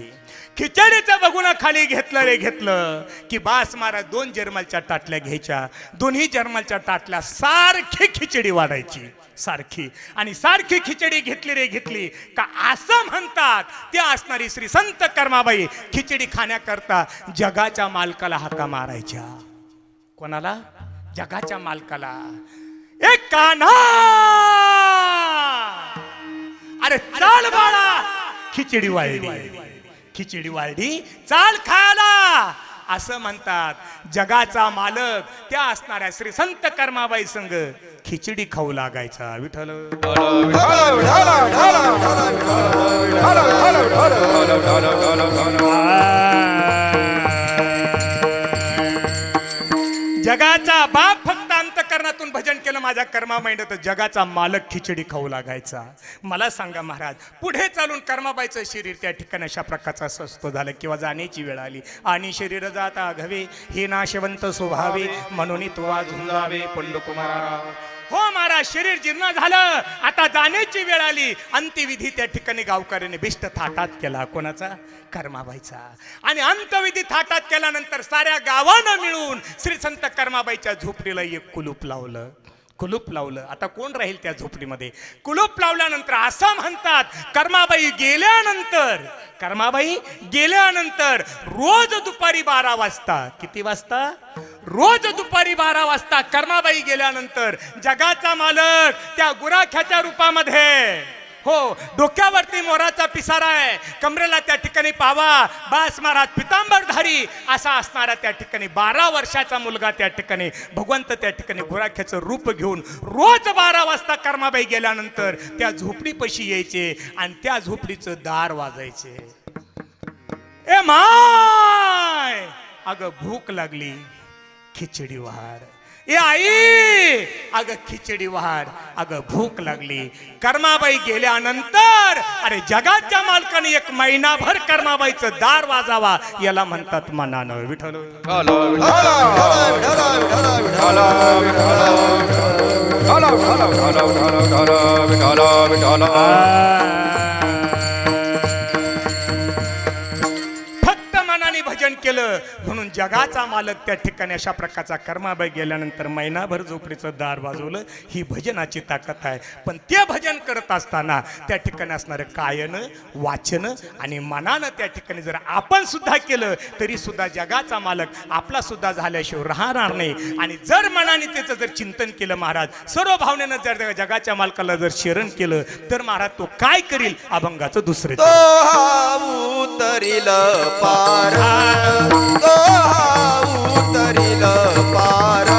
खिचडीचं बघून खाली घेतलं रे घेतलं की बास महाराज 2 जर्मलच्या ताटल्या घ्यायच्या. दोन्ही जर्मलच्या ताटल्या सारखी खिचडी वाढायची सारखी. आणि सारखी खिचडी घेतली रे घेतली का असं म्हणतात त्या असणारी श्री संत कर्माबाई खिचडी खाण्याकरता जगाच्या मालकाला हाका मारायच्या. कोणाला? जगाच्या मालकाला. एक कान्हा अरे चाल बाळा खिचडी वाढली. खिचडी वाढली चाल खायला असं म्हणतात. जगाचा मालक त्या असणाऱ्या श्री संत कर्माबाई संग खिचडी खाऊ लागायचा. विठ्ठल जगाचा बाप फक्त अंतकरणातून भजन केलं माझ्या कर्माबाईनं तर जगाचा मालक खिचडी खाऊ लागायचा. मला सांगा महाराज पुढे चालून कर्माबाईचं शरीर त्या ठिकाणी अशा प्रकारचं अस्वस्थ झालं किंवा जाण्याची वेळ आली. आणि शरीर जाता घवे हे नाशवंत स्वभावे म्हणून तो झुंजावे पंडकुमारा. हो महाराज शरीर जीर्ण झालं आता जाण्याची वेळ आली. अंत्यविधी त्या ठिकाणी गावकऱ्याने भिष्ट थाटात केला. कोणाचा? कर्माबाईचा. आणि अंत्यविधी थाटात केल्यानंतर साऱ्या गावानं मिळून श्री संत कर्माबाईच्या झोपडीला एक कुलूप लावलं. कुलूप लावलं. आता कोण राहील त्या झोपडीमध्ये? कुलूप लावल्यानंतर असं म्हणतात कर्माबाई गेल्यानंतर रोज दुपारी 12 वाजता. किती वाजता? रोज दुपारी 12 वाजता कर्माबाई गेल्यानंतर जगाचा मालक त्या गुराख्याच्या रूपामध्ये हो डोक्यावरती मोराचा पिसारा आहे. कमरेला त्या ठिकाणी पावा बास महाराज पितांबरधारी असा असणारा त्या ठिकाणी 12 वर्षाचा मुलगा त्या ठिकाणी भगवंत त्या ठिकाणी गुराख्याचं रूप घेऊन रोज 12 वाजता कर्माबाई गेल्यानंतर त्या झोपडीपाशी यायचे आणि त्या झोपडीचं दार वाजायचे. ए माय अगं भूक लागली खिचडी वाढ. ए आई अगं खिचडी वाढ. अगं भूक लागली. कर्माबाई गेल्यानंतर अरे जगाच्या मालकाने 1 महिनाभर कर्माबाईचं दार वाजावा याला म्हणतात मनानं. विठ्ठल फक्त मनाने भजन केलं म्हणून जगाचा मालक त्या ठिकाणी अशा प्रकारचा कर्माबाई गेल्यानंतर महिनाभर झोपडीचं दार वाजवलं. ही भजनाची ताकद आहे. पण ते भजन करत असताना त्या ठिकाणी असणारं कायनं वाचन आणि मनानं त्या ठिकाणी जर आपण सुद्धा केलं तरी सुद्धा जगाचा मालक आपला सुद्धा झाल्याशिवाय राहणार नाही. आणि जर मनाने त्याचं जर चिंतन केलं महाराज सर्व भावनेनं जर जगाच्या मालकाला जर शरण केलं तर महाराज तो काय करील? अभंगाचं दुसरं उतरील पार उतरील पार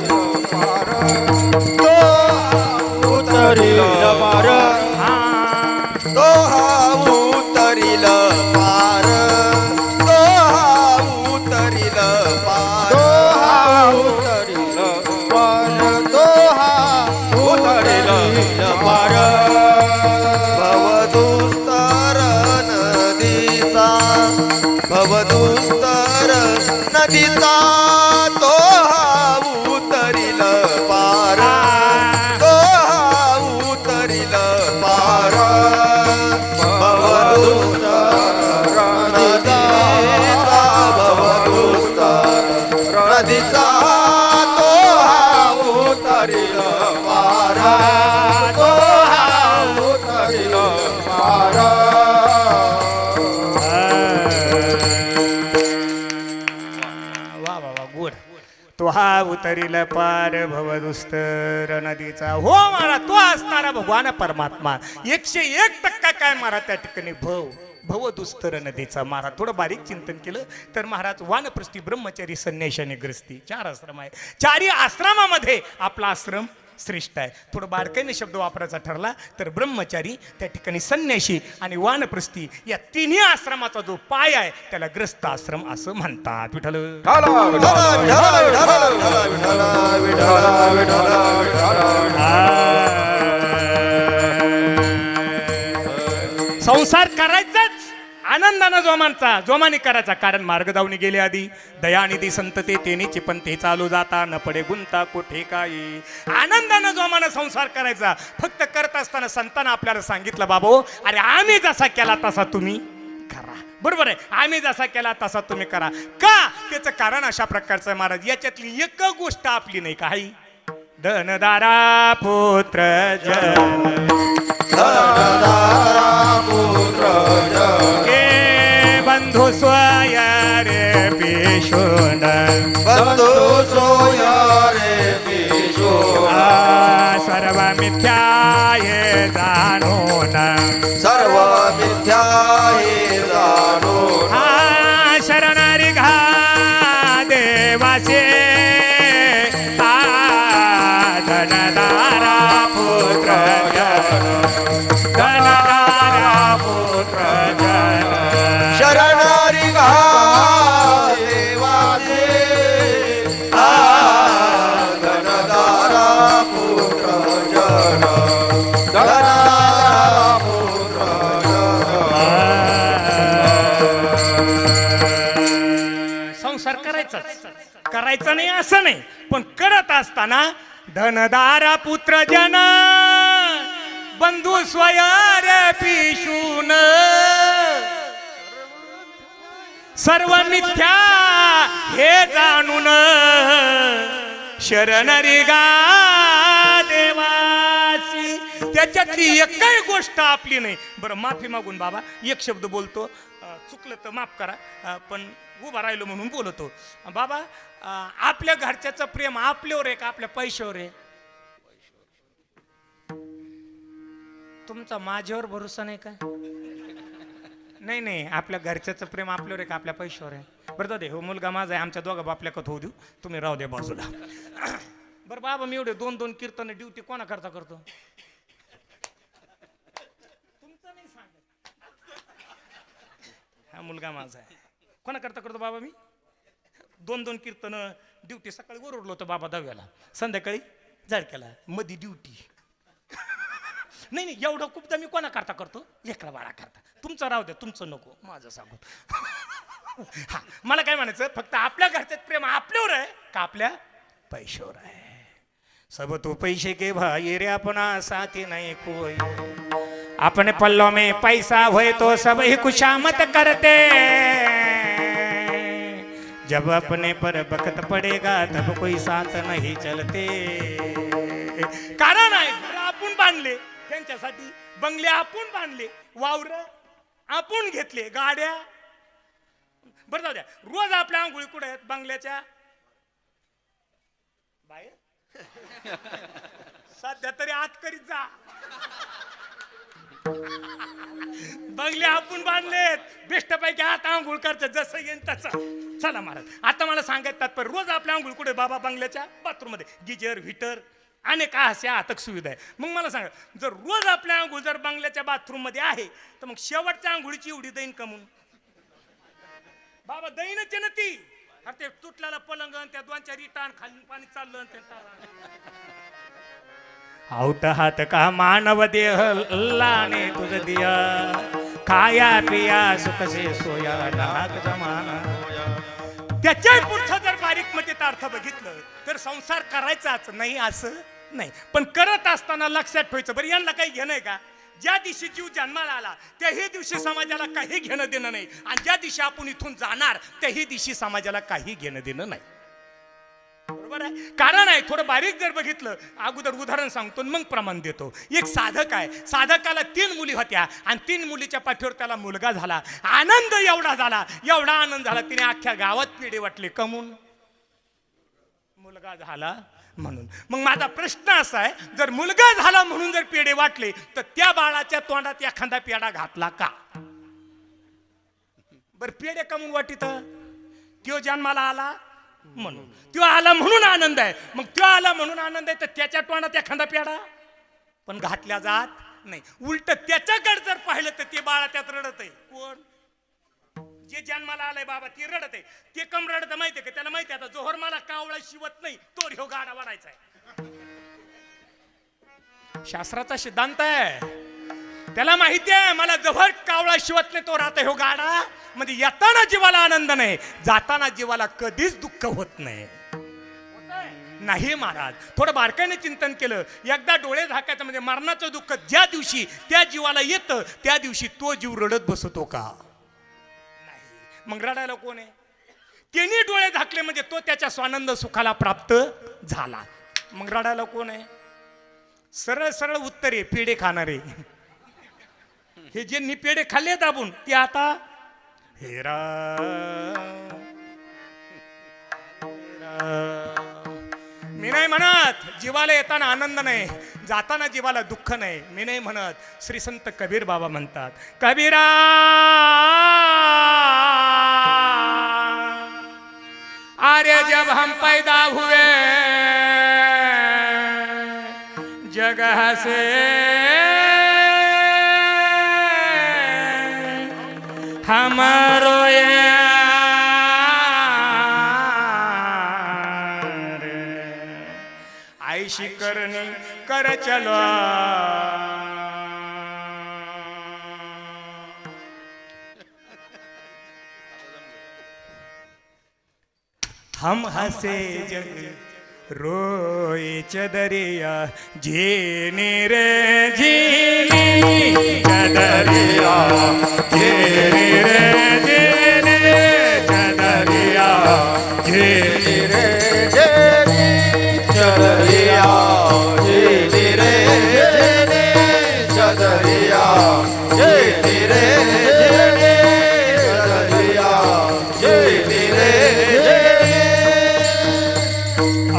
उतरील पार उतरील पार उतरील पार उतरील पार उतरील पार भवदुस्तर नदीचा तो उतरील पार उतरील पार भवदुस्तर नदीचा नदीचा तो उतरील पार उतरील पार. तो हा उतरील पार भवदुस्तर नदीचा. हो महाराज तो असणारा भगवान परमात्मा 101% काय महाराज त्या ठिकाणी भवदुस्तर नदीचा. महाराज थोडं बारीक चिंतन केलं तर महाराज वानप्रस्थी ब्रह्मचारी संन्याशी आणि ग्रस्ती 4 आश्रम आहे. 4ही आश्रमामध्ये आपला आश्रम श्रेष्ठ आहे. थोडं बारकाईने शब्द वापरायचा ठरला तर ब्रह्मचारी त्या ठिकाणी संन्याशी आणि वानप्रस्थी या तिन्ही आश्रमाचा जो पाय आहे त्याला ग्रस्त आश्रम असं म्हणतात. विठ्ठल संसार करायचाच आनंदानं जोमानी करायचा, कारण मार्ग दावणी गेले आधी. दयानिधी संतते तेनेची पण ते चालू जाता, न पडे गुंता कोठे काही. आनंदानं जोमानं संसार करायचा. फक्त करत असताना संतांना आपल्याला सांगितलं, बाबो अरे आम्ही जसा केला तसा तुम्ही करा. बरोबर आहे, आम्ही जसा केला तसा तुम्ही करा. का? त्याचं कारण अशा प्रकारचं आहे महाराज, याच्यातली एक गोष्ट आपली नाही काही. धनदारा पुत्र जन, हे बंधू स्वय रे पिशोन, बंधू सोया रे पिशोन, सर्व मिथ्या हे जाणून, सर्व मिथ्या हे जाणून, शरणारी घा देवाचे, धनदारा पुत्र जन, धनदारा पुत्र जन, शरणारी गा देवाचे, धनदारा पुत्र जन, धनदारा पुत्र जन. संसार करायचा नाही असं नाही, पण करत असताना धनदारा पुत्र जन, बंधू स्वयर पिशून, सर्व मिथ्या हे जाणून, शरणरी गा देवाची. त्याच्यातली एकही गोष्ट आपली नाही. बरं, माफी मागून बाबा एक शब्द बोलतो, चुकलं तर माफ करा, पण उभा राहिलो म्हणून बोलतो. बाबा, आपल्या घरच्याचं प्रेम आपल्यावर आहे का आपल्या पैशावर आहे? तुमचा माझ्यावर भरोसा नाही का? नाही, आपल्या घरच्याचं प्रेम आपल्यावर आहे का आपल्या पैशावर आहे? बरं जाऊ दे, हो मुलगा माझा आहे, आमच्या दोघा बापल्याकत होऊ देऊ, तुम्ही राहू द्या बाजूला. बरं बाबा, मी एवढे 2-2 कीर्तन ड्युटी कोणा करता करतो? तुमचं नाही सांगत. हा मुलगा माझा आहे, कोणा करता करतो बाबा? मी 2-2 कीर्तन ड्युटी. सकाळी ओरडलो होतो बाबा 10व्याला, संध्याकाळी झाडक्याला, मधी ड्युटी. नाही, एवढं खूपदा मी कोणा करता करतो? लेकरा बाळा करता. तुमचं राहू द्या, तुमचं नको, माझं सांगू. हा, मला काय म्हणायचं, फक्त आपल्या घरच्यात प्रेम आपल्यावर आहे का आपल्या पैशावर आहे? सब तो पैसे के भाई रे अपना साथी नहीं कोई, अपने पल्लों में पैसा होए तो सब ही खुशामत करते, जब अपने पर बखत पडेगा तब कोई साथ नहीं चलते. कारण आहे, घर आपण बांधले त्यांच्यासाठी, बंगले आपण बांधले, वावर आपण घेतले, गाड्या. बरं जाऊ द्या, रोज आपल्या आंघोळी कुठे आहेत? बंगल्याच्या बाहेर. सध्या तरी आत करीत जा. बंगले आपण बांधलेत, बेस्ट पैकी आत आंघोळ करतात, जसं येईन तसं. चला महाराज, आता मला सांगायचं तात्पर्य, रोज आपल्या आंघोळ कुठे? बाबा बंगल्याच्या बाथरूम मध्ये, गिजर व्हीटर अनेक अशा आतक सुविधा आहे. मग मला सांगा, जर रोज आपल्या आंघोळ जर बंगल्याच्या बाथरूम मध्ये आहे, तर मग शेवटच्या आंघोळीची एवढी दैन कमून बाबा दैनच ना ती. अरे ते तुटलेला पलंग, त्या 2-4 इटान खाली पाणी चाललं, आउट हात का मानव देह लाने तुझ दिया, खाया पिया सुख से सोया नाक जमाना. त्याच्या पुढचं जर बारीक मध्ये अर्थ बघितलं तर संसार करायचाच नाही असं नाही, पण करत असताना लक्षात ठेवायचं. बरं, यांना काही घेणं आहे का? ज्या दिवशी जीव जन्माला आला त्याही दिवशी समाजाला काही घेणं देणं नाही, आणि ज्या दिवशी आपण इथून जाणार त्याही दिवशी समाजाला काही घेणं देणं नाही. बरोबर आहे? कारण आहे, थोडं बारीक जर बघितलं, अगोदर उदाहरण सांगतो मग प्रमाण देतो. एक साधक आहे, साधकाला 3 मुली होत्या आणि 3 मुलीच्या पाठीवर त्याला मुलगा झाला. आनंद एवढा आनंद झाला, तिने अख्ख्या गावात पेढे वाटले. कमून? मुलगा झाला म्हणून. मग माझा प्रश्न असा आहे, जर मुलगा झाला म्हणून जर पेढे वाटले, तर त्या बाळाच्या तोंडात एखादा पेढा घातला का? बर, पेढे कमून वाटीत? त्यो जन्माला आला म्हणून, त्यो आला म्हणून आनंद आहे. मग त्यो आला म्हणून आनंद आहे, तर त्याच्या तोंडात एखादा पेढा पण घातल्या जात नाही. उलट त्याच्याकडे जर पाहिलं तर ते बाळा त्यात रडत आहे. कोण? जे जन्माला आलंय बाबा ते रडत आहे. ते कम रडत माहितीये का? त्याला माहिती आता जोहर मला कावळा शिवत नाही, तो ह्यो गाडा वाढायचा आहे. शास्त्राचा सिद्धांत आहे. त्याला माहिती आहे मला जवळ कावळा शिवत नाही तो राहता हो गाडा. म्हणजे येताना जीवाला आनंद नाही, जाताना जीवाला कधीच दुःख होत नाही. नाही महाराज, थोडं बारकाईने चिंतन केलं, एकदा डोळे झाकायचं म्हणजे मरणाचं दुःख ज्या दिवशी त्या जीवाला येतं त्या दिवशी तो जीव रडत बसतो का? नाही. मग रडायला कोण आहे? त्यांनी डोळे झाकले म्हणजे तो त्याच्या स्वानंद सुखाला प्राप्त झाला. मग रडायला कोण आहे? सरळ सरळ उत्तर आहे, पेढे खाणारे. हे जे पेढे खाल्ले दाबून ते आता हेरा मी नाही म्हणत जीवाला येताना आनंद नाही, जाताना जीवाला दुःख नाही. मी नाही म्हणत, श्री संत कबीर बाबा म्हणतात, कबीरा अरे जब हम पैदा हुए जगह से हम रोए ऐशी करनी कर चलो. हम हसे जग रोए चदरिया जेने रे जीनी चदरिया जेने रे जेने चदरिया जेने रे जेनी चदरिया जेनी रे जेनी चदरिया जेनी रे जेनी चदरिया जेनी रे जेनी.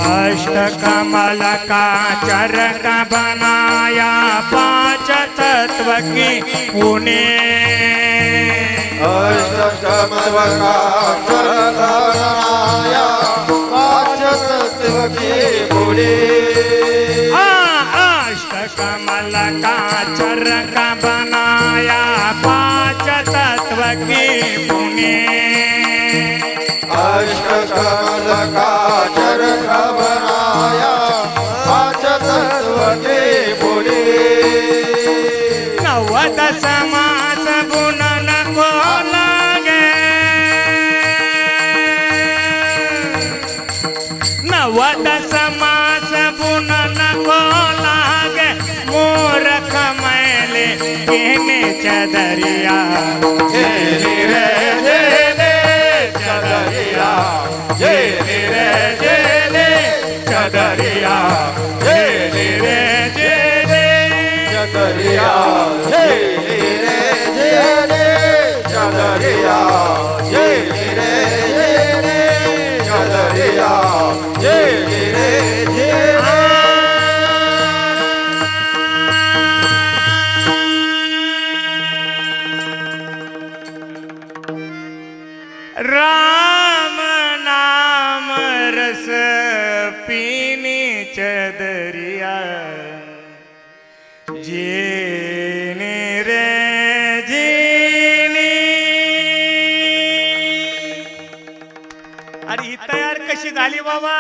अष्टकमल का चरक बनाया पांच तत्व की पुणे. अष्टकमल का चरक बनाया पांच तत्व की पुणे. अष्टकमल का चरक बनाया पांच तत्व की पुणे. अष्टकमल का चरक बनाया पांच तत्व के पुणे. नवद समास बुनन को लागे, नवद समास बुनन को लागे, मूर्ख मैले कहने चदरिया जेनी रे जेनी चदरिया जेनी रे जेनी चदरिया जेनी रे जेनी चदरिया जेनी रे जेनी चदरिया जेनी रे जेनी चदरिया जेनी रे जेनी. राम नाम रस पीनी चदरिया जीनी रे जीनी. अरे ही तयार कशी झाली बाबा?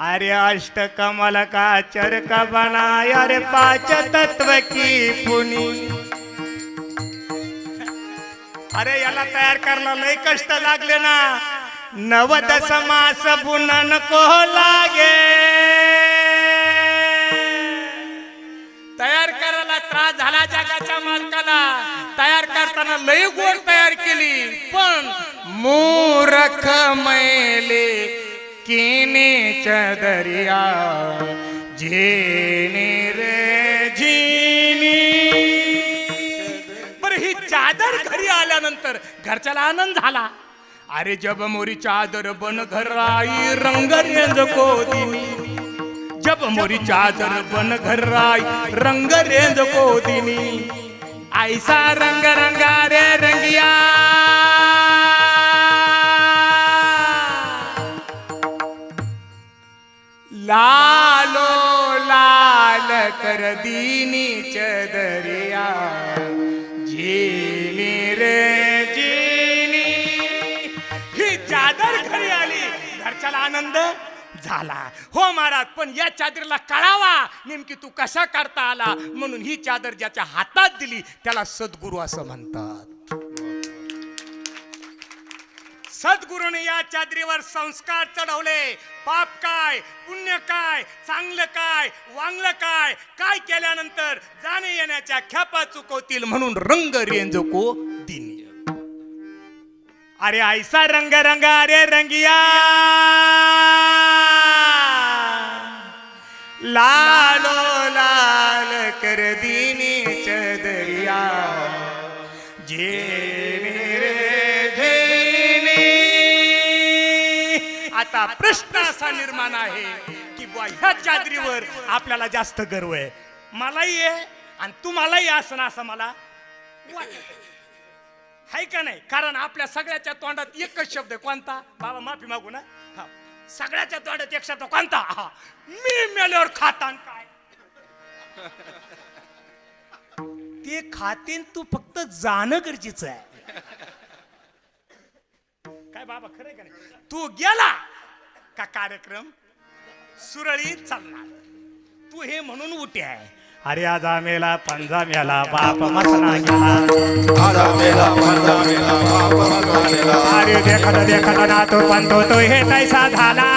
अरे अष्टकमल का चरक बनाया रे पांच तत्व की पुनी. अरे याला तयार करायला लय कष्ट लागले ना. नवद समास बुनन को लागे, तयार करायला त्रास झाला जगाच्या मालकाला. तयार करताना लय गोड तयार केली, पण मूर्ख मैले किने चदरिया जेने रे जीनी. ही चादर घरी आल्यानंतर घरच्याला आनंद झाला. अरे जब मोरी चादर बन घर आई रंग रेंज को दिनी. जब मोरी चादर बन घर आई रंग रेंज को दिनी. ऐसा रंग रंगा रे रंगिया लालो लाल कर दीनी चदरिया जीनी रे जीनी. ही चादर घरी आली, घरच्याला आनंद झाला. हो महाराज, पण या चादरीला कळावा नेमकी तू कसा करता आला, म्हणून ही चादर ज्याच्या हातात दिली त्याला सद्गुरू असं म्हणतात. सद्गुरूने या चादरीवर संस्कार चढवले. पाप काय, पुण्य काय, चांगलं काय, वांगलं काय, काय केल्यानंतर जाणे येण्याच्या ख्यापा चुकवतील, म्हणून रंग रेंज को दिन. अरे ऐसा रंग रंग अरे रंगिया, लालो लाल कर दीनी चदरिया, जे मेरे झेनी. आता प्रश्न असा निर्माण आहे की बुवा ह्या चादरीवर आपल्याला जास्त गर्व आहे. मलाही आहे आणि तुम्हालाही असं असं मला वाटत आहे का नाही? कारण आपल्या सगळ्याच्या तोंडात एकच शब्द आहे. कोणता बाबा? माफी मागू ना. हा, सगळ्याच्या तोंडात एक शब्द कोणता? हा, मी मेल्यावर खातान काय? ते खातेन, तू फक्त जाणं गरजेचं आहे. काय बाबा, खरंय का नाही? तू गेला का कार्यक्रम सुरळीत चालणार. तू हे म्हणून उठे आहे. अरे आजा मेला पंजा मेला बाप मसना गेला, अरे देखत देखत ना तो पंतो तो हे तैसा झाला.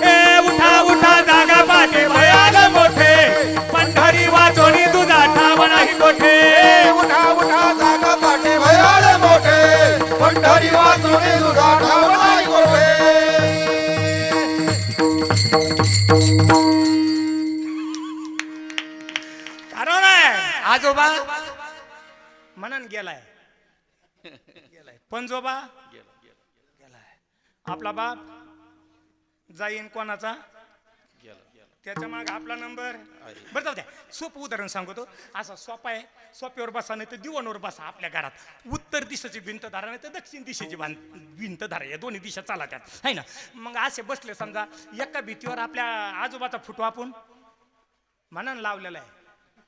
ए उठा उठा जागा पाठी भयाल मोठे, पंढरी वाचोनी तुझा ठाव नाही मोठे. उठा उठा जागा पाठी भयाल मोठे, पंढरी वाचुनी तुझा ठाव नाही मोठे. कारण आहे आजोबा म्हणून गेलाय, पंजोबा गेलाय, आपला बाप जाईन कोणाचा त्याच्या माग आपला नंबर. बरं जाऊ द्या, सोपं उदाहरण सांगतो. असा सोपा आहे, सोप्यावर बसा नाही तर दिवाणवर बसा. आपल्या घरात उत्तर दिशेची भिंत धारा नाही तर दक्षिण दिशेची भिंत धारा, या दोन्ही दिशा चाला त्यात आहे ना. मग असे बसले समजा, एका भीतीवर आपल्या आजोबाचा फोटो आपण म्हणून लावलेला आहे.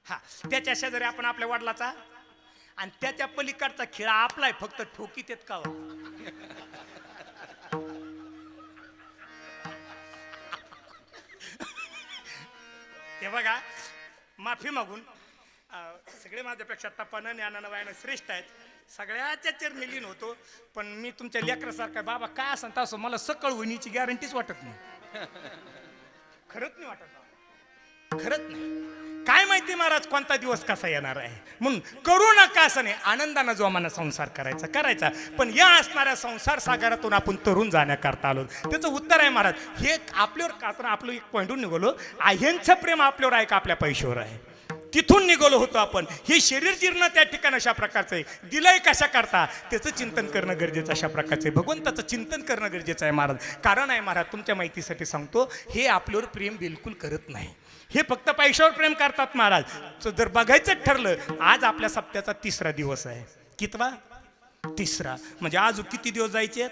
हा, त्याच्या शेजारी आपण आपल्या वडिलाचा, आणि त्याच्या पलीकडचा खिळा आपलाय, फक्त ठोकीत येत का? हे बघा, माफी मागून सगळे माझ्यापेक्षा तपानं ज्ञानानं वयानं श्रेष्ठ आहेत. सगळ्याच्या चरणी लीन होतो, पण मी तुमच्या लेकरासारखा बाबा काय असं तसं मला सकळ होण्याची गॅरंटीच वाटत नाही. खरंच नाही वाटत, खरंच नाही. काय माहिती महाराज कोणता दिवस कसा येणार आहे, म्हणून करू नका असं नाही. आनंदानं जो आम्हाला संसार करायचा, पण या असणाऱ्या संसार सागरातून आपण तरुण जाण्याकरता आलो. त्याचं उत्तर आहे महाराज, हे आपल्यावर का आपलं एक पॉईंटून निघालो. ह्यांचं प्रेम आपल्यावर आहे का आपल्या पैशावर आहे, तिथून निघालो होतो आपण. हे शरीर जीर्ण त्या ठिकाणी अशा प्रकारचं आहे, दिलंय कशा करता त्याचं चिंतन करणं गरजेचं, अशा प्रकारचं आहे. भगवंताचं चिंतन करणं गरजेचं आहे महाराज. कारण आहे महाराज, तुमच्या माहितीसाठी सांगतो, हे आपल्यावर प्रेम बिलकुल करत नाही. हे फक्त पैशावर प्रेम करतात महाराज. जर बघायचं ठरलं, आज आपल्या सप्त्याचा 3रा दिवस आहे. कितवा? 3रा. म्हणजे आज किती दिवस जायचे?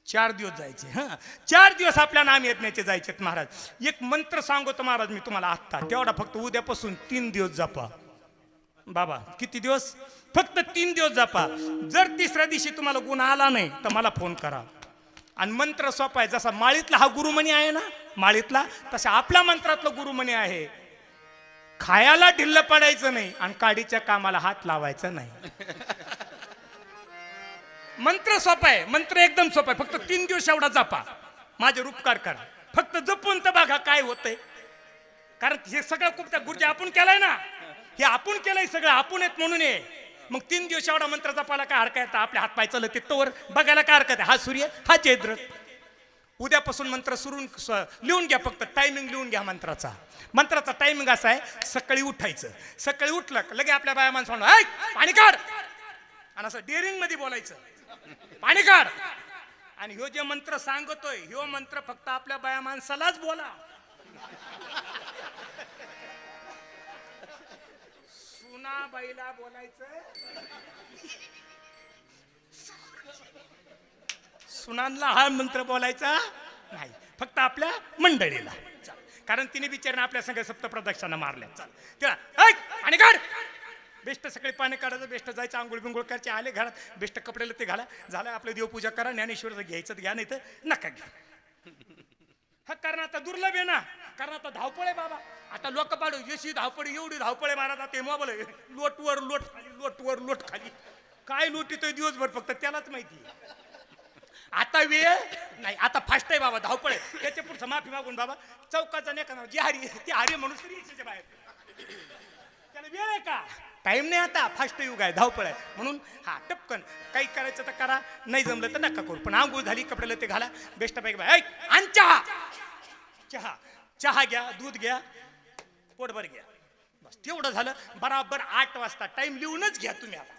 4 दिवस जायचे. हा, 4 दिवस आपल्या नाम यज्ञाचे जायचे महाराज. एक मंत्र सांगतो महाराज मी तुम्हाला आत्ता, तेवढा फक्त उद्यापासून 3 दिवस जपा. बाबा किती दिवस? फक्त 3 दिवस जपा. जर 3ऱ्या दिवशी तुम्हाला गुण आला नाही तर मला फोन करा. आणि मंत्र सोपा आहे. जसा माळीतला हा गुरुमणी आहे ना, माळीतला, तसा आपल्या मंत्रातला गुरुमणी आहे. खायाला ढिल्ल पडायचं नाही आणि काडीच्या कामाला हात लावायचा नाही. मंत्र सोपा आहे, मंत्र एकदम सोपा आहे. फक्त 3 दिवस एवढा जपा, माझे उपकार करा. फक्त जपून तर बघा काय होतंय. कारण हे सगळं खूप त्या गुरुजी आपण केलंय ना, हे आपण केलंय सगळं, आपण आहेत म्हणून आहे. मग 3 दिवस एवढा मंत्र जपायला काय हरकत आहे? आपल्या हात पाय चालत तोवर बघायला काय हरकत आहे? हा सूर्य, हा चैत्र. उद्यापासून मंत्र सुरू लिहून घ्या, फक्त टायमिंग लिहून घ्या मंत्राचा. मंत्राचा टायमिंग असा आहे, सकाळी उठायचं. सकाळी उठलं लगे आपल्या बाया माणसाला ऐक पाणी काढ, आणि असं डेअरिंग मध्ये बोलायचं, पाणी काढ. आणि ह्यो जे मंत्र सांगतोय, ह्यो मंत्र फक्त आपल्या बाया माणसालाच बोला. सुनाबाईला बोलायचं, सुनांना हा मंत्र बोलायचा नाही, फक्त आपल्या मंडळीला. कारण तिने बिचारीने आपल्या संघ सप्तप्रदक्षिणा मारल्या. चल तिला आणि काढ. बेस्ट सकाळी पाणी काढायचं, बेस्ट जायचं, आंघोळ बिंघोळ करायचे, आले घरात बेस्ट कपड्याला ते घाला, झालं आपलं देवपूजा करा. ज्ञानेश्वरचं घ्यायचं घ्या, नाही तर नका घ्या. हा कारण आता दुर्लभ आहे ना, कारण आता धावपळ आहे बाबा. आता लोक पाडू जशी धावपळ एवढी धावपळ आहे महाराज. आता मोबाईल लोटवर लोट खाली, लोटवर लोट खाली, काय लोटितोय दिवसभर फक्त त्यालाच माहिती. आता वेळ नाही, आता फास्ट आहे बाबा, धावपळ आहे. त्याच्या पुढचं माफी मागून बाबा चौकाचा नाही का जे हरी ते हरी म्हणून तरी यायच्या बाहेर. त्याला वेळ आहे का? टाइम नाही, आता फास्ट युग आहे, धावपळ आहे. म्हणून हा टपकन काही करायचं तर करा, नाही जमलं तर नका करू. पण आंघोळ झाली, कपड्याला ते घाला, बेस्ट पैकी बाय आणि चहा चहा चहा घ्या, दूध घ्या, पोटभर घ्या, बस तेवढं झालं. बराबर 8 वाजता टाइम लिहूनच घ्या तुम्ही. आता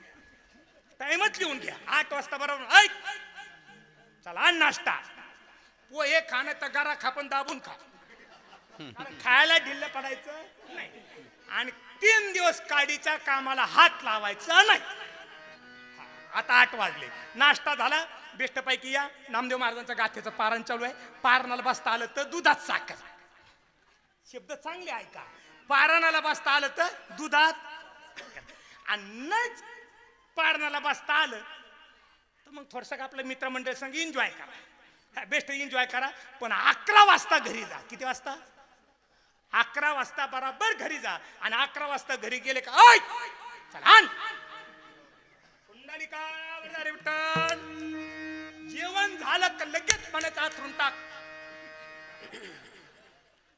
टाइमच लिहून घ्या, 8 वाजता बरोबर. ऐक चला नाश्ता, पोहे खाणं तर गरा खा पण दाबून खा, खायला ढिल्लं पडायचं नाही. आणि 3 दिवस काडीच्या कामाला हात लावायचा नाही. आता 8 वाजले, नाश्ता झाला, बेस्ट पैकी या. नामदेव महाराजांचं गाथेचं पारण चालू आहे. पारणाला बसता आलं तर दुधात साखर, शब्द चांगले ऐका. पारणाला बसता आलं तर दुधात, आणि पारणाला बसता आलं तर मग थोडस आपलं मित्रमंडळ संग एन्जॉय करा, बेस्ट एन्जॉय करा. पण 11 वाजता घरी जा. किती वाजता? 11 वाजता बराबर घरी जा. आणि 11 वाजता घरी गेले का ऐ चला कुंडलिका विठ्ठल, जेवण झालं का लगेच पाण्याचा आथरून टाक,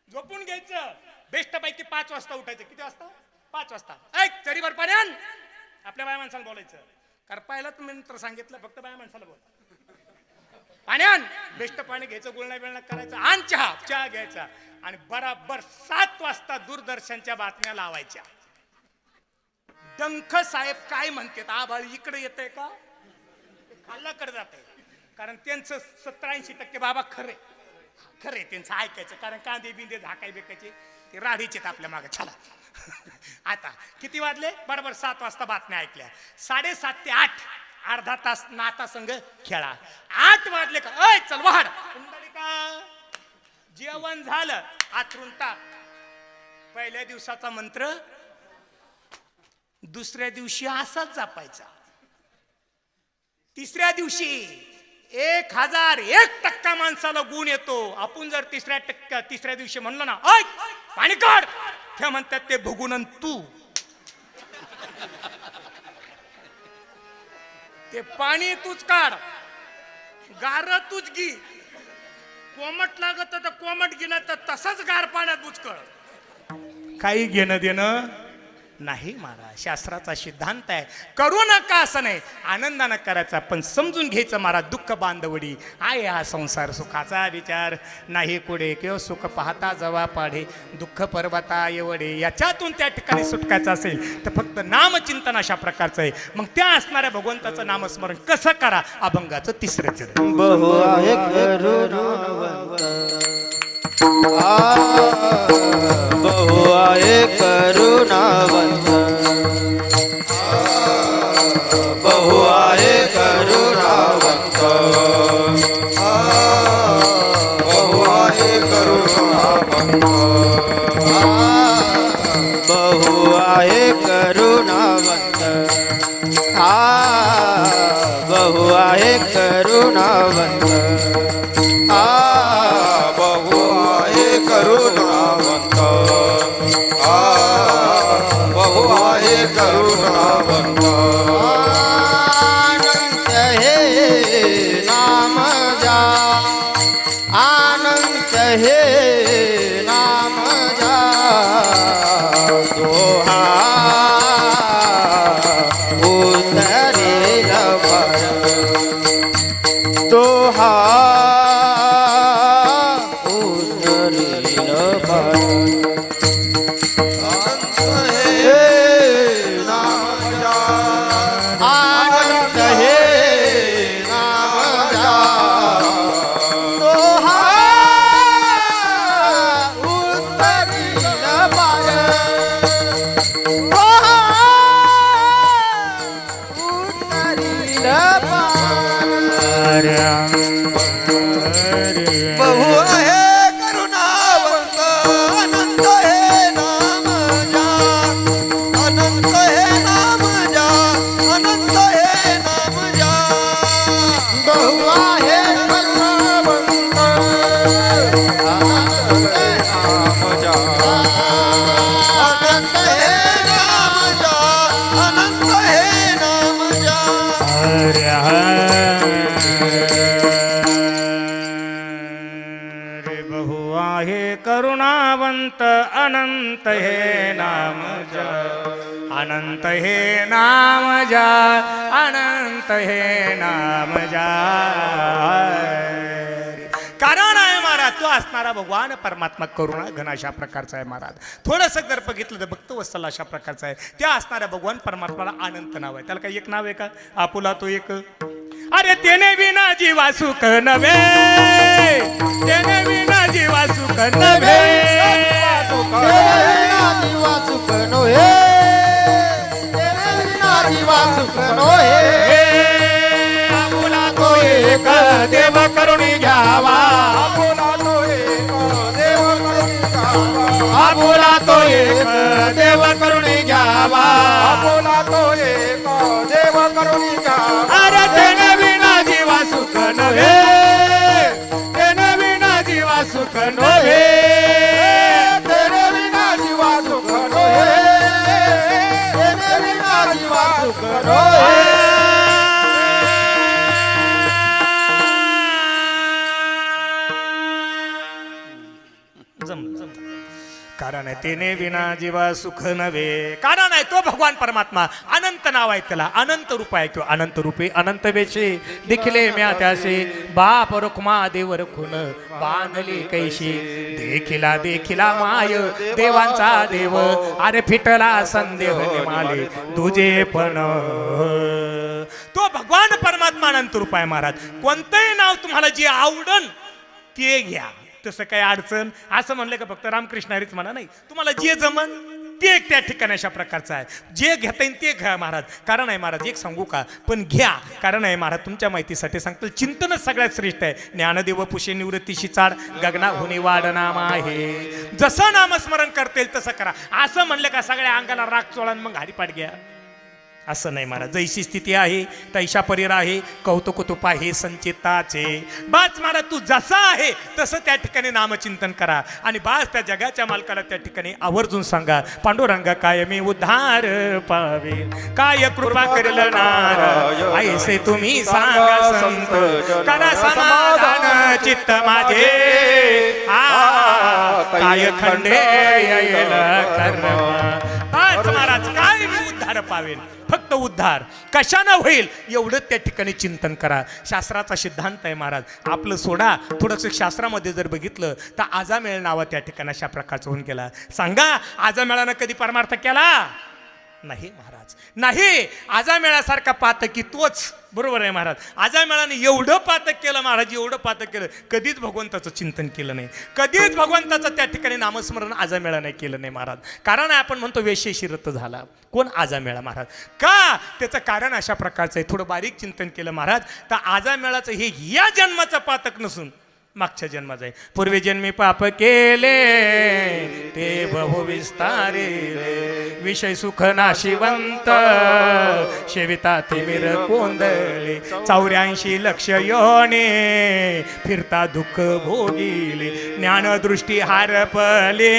झोपून घ्यायचं. बेस्ट पैकी 5 वाजता उठायचं. किती वाजता? 5 वाजता. ऐक चरीवर पाणी आण. आपल्या बाया माणसाला बोलायचं, कारण पाहिलं तुम्ही नंतर सांगितलं फक्त बाया माणसाला बोल. पाणी आण, बेस्ट पाणी घ्यायचं, गुळणा बिळणा करायचं, आण चहा, चहा घ्यायचा. आणि बराबर 7 वाजता दूरदर्शनच्या बातम्या लावायच्या. डंख साहेब काय म्हणतात, आभाळ इकडे येतंय का खाल्लाकडे जाते, कारण त्यांचं 70-80% बाबा खरे खरे त्यांचं ऐकायचं. कारण कांदे बिंदे झाकाय बेकायचे ते राडीचे आपल्या मागे. चला आता किती वाजले? बरोबर 7 वाजता बातम्या ऐकल्या. 7:30 ते 8 अर्धा तास नाता संघ खेळा. 8 वाजले का ऐ चल वाढ कुंडलिका, जेवण झालं आथरून टाक. पहिल्या दिवसाचा मंत्र दुसऱ्या दिवशी असाच जपायचा. तिसऱ्या दिवशी 1001% माणसाला गुण येतो. आपण जर तिसऱ्या दिवशी म्हणलं ना ऐक पाणी काढ, ते म्हणतात ते भगुनन तू. ते पाणी तूच काढ, गार तूच घी, कोमट लागत तर कोमट घेणं तर तसंच गार पाण्यात बुचकळ. काही घेणं देणं नाही महाराज. शास्त्राचा सिद्धांत आहे, करू नका असं नाही, आनंदानं करायचा. पण समजून घ्यायचं महाराज, दुःख बांधवडी आहे हा संसार, सुखाचा विचार नाही कुडे, किंवा सुख पाहता जवा पाढे, दुःख पर्वता एवढे. याच्यातून त्या ठिकाणी सुटकायचं असेल तर फक्त नामचिंतन अशा प्रकारचं आहे. मग त्या असणाऱ्या भगवंताचं नामस्मरण कसं करा? अभंगाचं 3रं चरण. बहु आहे करुणावंत, बहु आहे करुणावंत, बहु आहे करुणावंत, बहु आहे करुणावंत, बहु आहे करुणावंत, बहु आहे करुणावंत, बहु आहे करुणावंत, बहु आहे करुणावंत. अनंत हे नाम जा, अनंत हे नाम जा, दोहा उतरेल पर, दोहा उतरेल पर. अनंत हे नाम जा, दोहा उतरेल पर, दोहा उतरेल पर. बहु आहे करुणावंत, अनंत हे नाम जा, अनंत हे नाम जा, अनंत हे नाम जा. बहु आहे करुणावंत, हरे हरे बहु आहे करुणावंत अनंत हे नाम जप अनंत हे नाम जप अनंत हे नाम जप कारण आहे महाराज तो असणारा भगवान परमात्मा करुणा घन अशा प्रकारचा आहे महाराज. थोडंसं जर बघितलं तर भक्तवत्सल अशा प्रकारचा आहे. त्या असणाऱ्या भगवान परमात्माला अनंत नाव आहे. त्याला काही एक नाव आहे का? आपुला तो एक. अरे तेने विना जीवा सुख नव्हे, तेने विना जीवा सुख नव्हे, जीवा सुख नोहे, जीवा सुख नोहे. आपुला तो एक देव करुणी घ्यावा, आपुला तो एक देव करुणी घ्यावा, आपुला तो एक देव करुणी घ्यावा. आपुला तो एक देव करुणी घ्यावा. अरे तेने विना जीवा सुख नव्हे, तेने विना जीवा सुख नव्हे, तेरे बिना जीवा सुख नोहे, तेरे बिना जीवा सुख नोहे. कारण आहे तेने विना जीवा सुख नव्हे. कारण आहे तो भगवान परमात्मा अनंत नाव आहे त्याला, अनंत रूप आहे किंवा अनंत रूपे अनंत वेशे दिखले म्या त्यासे बाप रुक्मा देव रखून बांधली कैशी देखिला देखिला माय देवांचा देव अरे फिटला संदेह माले तुझे पण. तो भगवान परमात्मा अनंत रूप आहे महाराज. कोणतंही नाव तुम्हाला जे आवडन ते घ्या, तसं काही अडचण असं म्हणलं का फक्त रामकृष्ण हरीच म्हणा नाही. तुम्हाला जे जमन ते एक त्या ठिकाणी अशा प्रकारचं आहे. जे घेता येईल ते घ्या महाराज. कारण आहे महाराज एक सांगू का, पण घ्या. कारण आहे महाराज तुमच्या माहितीसाठी सांगतो, चिंतनच सगळ्यात श्रेष्ठ आहे. ज्ञानदेव पुषे निवृत्तीशी चाड गगना होणे वाढ नाम आहे. जसं नामस्मरण करता येईल तसं करा. असं म्हणलं का सगळ्या अंगाला राग चोळान मग हरिपाठ घ्या, असं नाही महाराज. जैशी स्थिती आहे तैशा परीर आहे, कौतुक तुपा हे संचिताचे. बाच महाराज तू जसा आहे तसं त्या ठिकाणी नामचिंतन करा. आणि बाच त्या जगाच्या मालकाला त्या ठिकाणी आवर्जून सांगा, पांडुरंग काय मी उद्धार पावे, काय कृपा करेल नार ऐसे तुम्ही सांगा संत, करा समाधान चित्त माझे काय खंडे येईल कर्म. बाच महाराज काय मी उद्धार पावेल, फक्त उद्धार कशानं होईल एवढं त्या ठिकाणी चिंतन करा. शास्त्राचा सिद्धांत आहे महाराज. आपलं सोडा, थोडंसं शास्त्रामध्ये जर बघितलं तर आजामेळ नावा त्या ठिकाणी अशा प्रकारचं होऊन गेला. सांगा आजामेळानं कधी परमार्थ केला नाही महाराज, नाही. आजामेळासारखा पातकी तोच, बरोबर आहे महाराज. आजामेळाने एवढं पातक केलं महाराज, एवढं पातक केलं, कधीच भगवंताचं चिंतन केलं नाही, कधीच भगवंताचं त्या ठिकाणी नामस्मरण आजामेळा नाही केलं नाही महाराज. कारण आपण म्हणतो वेश्येशी रत झाला कोण? आजामेळा महाराज. का? त्याचं कारण अशा प्रकारचं आहे. थोडं बारीक चिंतन केलं महाराज तर आजामेळाचं हे या जन्माचं पातक नसून मागच्या जन्माचं आहे. पूर्वी जन्मी पाप केले ते बहु विस्तारे, विषय सुख नाशिवंत शेविता तिमिर कोंदले, 84 लक्ष योने फिरता दुःख भोगिले, ज्ञानदृष्टी हारपले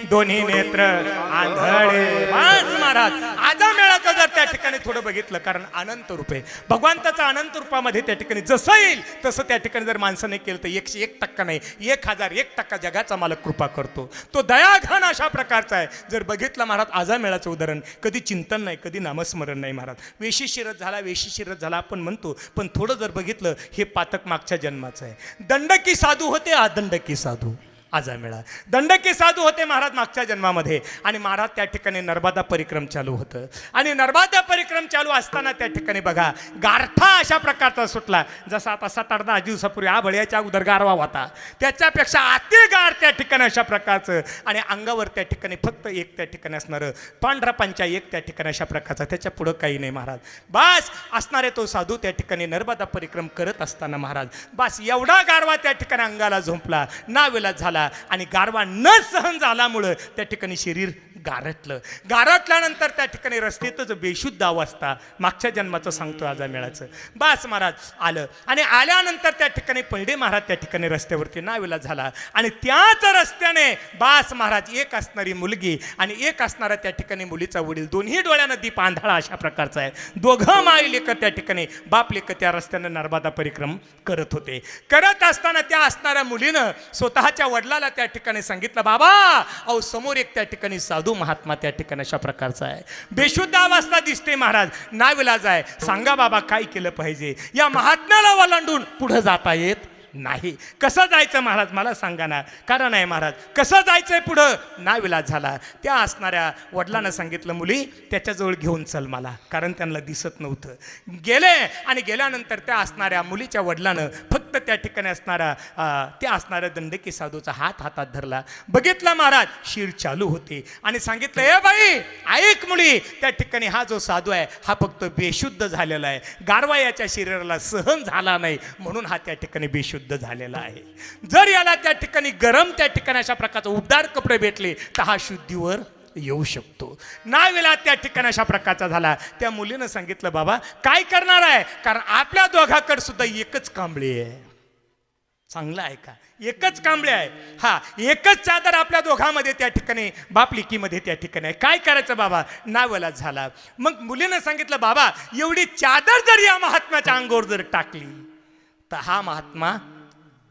दोन्ही नेत्र आंधळे. बस महाराज आजामेळाचं जर त्या ठिकाणी थोडं बघितलं, कारण अनंत रूप आहे भगवंताचं. अनंत रूपामध्ये त्या ठिकाणी जसं येईल तसं त्या ठिकाणी जर माणसाने केलं तर 101% नाही 1001% जगाचा मालक कृपा करतो. तो दयाघन अशा प्रकारचा आहे. जर बघितलं महाराज आजामेळाचं उदाहरण, कधी चिंतन नाही, कधी नामस्मरण नाही महाराज. वेशीशिरत झाला, वेशीशिरत झाला आपण म्हणतो, पण थोडं जर बघितलं हे पातक मागच्या जन्माचं आहे. दंडकी साधू होते, अदंडकी साधू आजामेळा. दंडकी साधू होते महाराज मागच्या जन्मामध्ये. आणि महाराज त्या ठिकाणी नर्मदा परिक्रम चालू होतं. आणि नर्मदा परिक्रम चालू असताना त्या ठिकाणी बघा गारठा अशा प्रकारचा सुटला. जसा आता 7-8 दिवसापूर्वी आभळ्याच्या अगोदर गारवा होता, त्याच्यापेक्षा अति गार त्या ठिकाणी अशा प्रकारचं. आणि अंगावर त्या ठिकाणी फक्त एक त्या ठिकाणी असणारं पांढरा पंचा एक त्या ठिकाणी अशा प्रकारचा, त्याच्या पुढं काही नाही महाराज. बस असणारे तो साधू त्या ठिकाणी नर्मदा परिक्रम करत असताना महाराज बस एवढा गारवा त्या ठिकाणी अंगाला झोंपला, नावेला झाला. आणि गारवा न सहन झाल्यामुळं त्या ठिकाणी शरीर गारटल्यानंतर त्या ठिकाणी रस्त्यातच बेशुद्ध अवस्था, मागच्या जन्माचं सांगतो आजा मेळाचं. बास महाराज आलं आणि आल्यानंतर त्या ठिकाणी पंडे महाराज त्या ठिकाणी रस्त्यावरती नाविलाज झाला आणि त्याच रस्त्याने बास महाराज एक असणारी मुलगी आणि एक असणारा त्या ठिकाणी मुलीचा वडील, दोन्ही डोळ्यानं दीप आंधळा अशा प्रकारचा आहे. दोघं माई लेक त्या ठिकाणी बाप लेक त्या रस्त्यानं नर्मदा परिक्रम करत होते. करत असताना त्या असणाऱ्या मुलीनं स्वतःच्या वडिलाला त्या ठिकाणी सांगितलं, बाबा अहो समोर एक त्या ठिकाणी साधू महात्मा त्या ठिकाणी अशा प्रकारचा आहे, बेशुद्ध अवस्था दिसते महाराज, नाविलाज आहे, सांगा बाबा काय केलं पाहिजे. या महात्म्याला वलांडून पुढे जाता येत नाही. कसं जायचं महाराज मला सांगा ना. कारण आहे महाराज कसं जायचंय पुढं, नाविलाज झाला. त्या असणाऱ्या वडिलांना सांगितलं, मुली त्याच्याजवळ घेऊन चल मला, कारण त्यांना दिसत नव्हतं. गेले आणि गेल्यानंतर त्या असणाऱ्या मुलीच्या वडिलानं फक्त त्या ठिकाणी असणारा त्या असणाऱ्या दंडकी साधूचा हात हातात धरला. बघितलं महाराज शिर चालू होते आणि सांगितलं, ए बाई ऐक मुली, त्या ठिकाणी हा जो साधू आहे हा फक्त बेशुद्ध झालेला आहे, गारवा याच्या शरीराला सहन झाला नाही म्हणून हा त्या ठिकाणी बेशुद्ध झालेला आहे. जर याला त्या ठिकाणी गरम त्या ठिकाणी अशा प्रकारचे उबदार कपडे भेटले तर हा शुद्धीवर येऊ शकतो. नाविलाज त्या ठिकाणी अशा प्रकारचा झाला. त्या मुलीनं सांगितलं, बाबा काय करणार आहे, कारण आपल्या दोघाकडे सुद्धा एकच कांबळी आहे. चांगलं आहे का, एकच कांबळे आहे. हा एकच चादर आपल्या दोघांमध्ये त्या ठिकाणी बापलिकीमध्ये त्या ठिकाणी आहे. काय करायचं बाबा, नाविलाज झाला. मग मुलीनं सांगितलं, बाबा एवढी चादर जर या महात्म्याच्या अंगावर जर टाकली तर हा महात्मा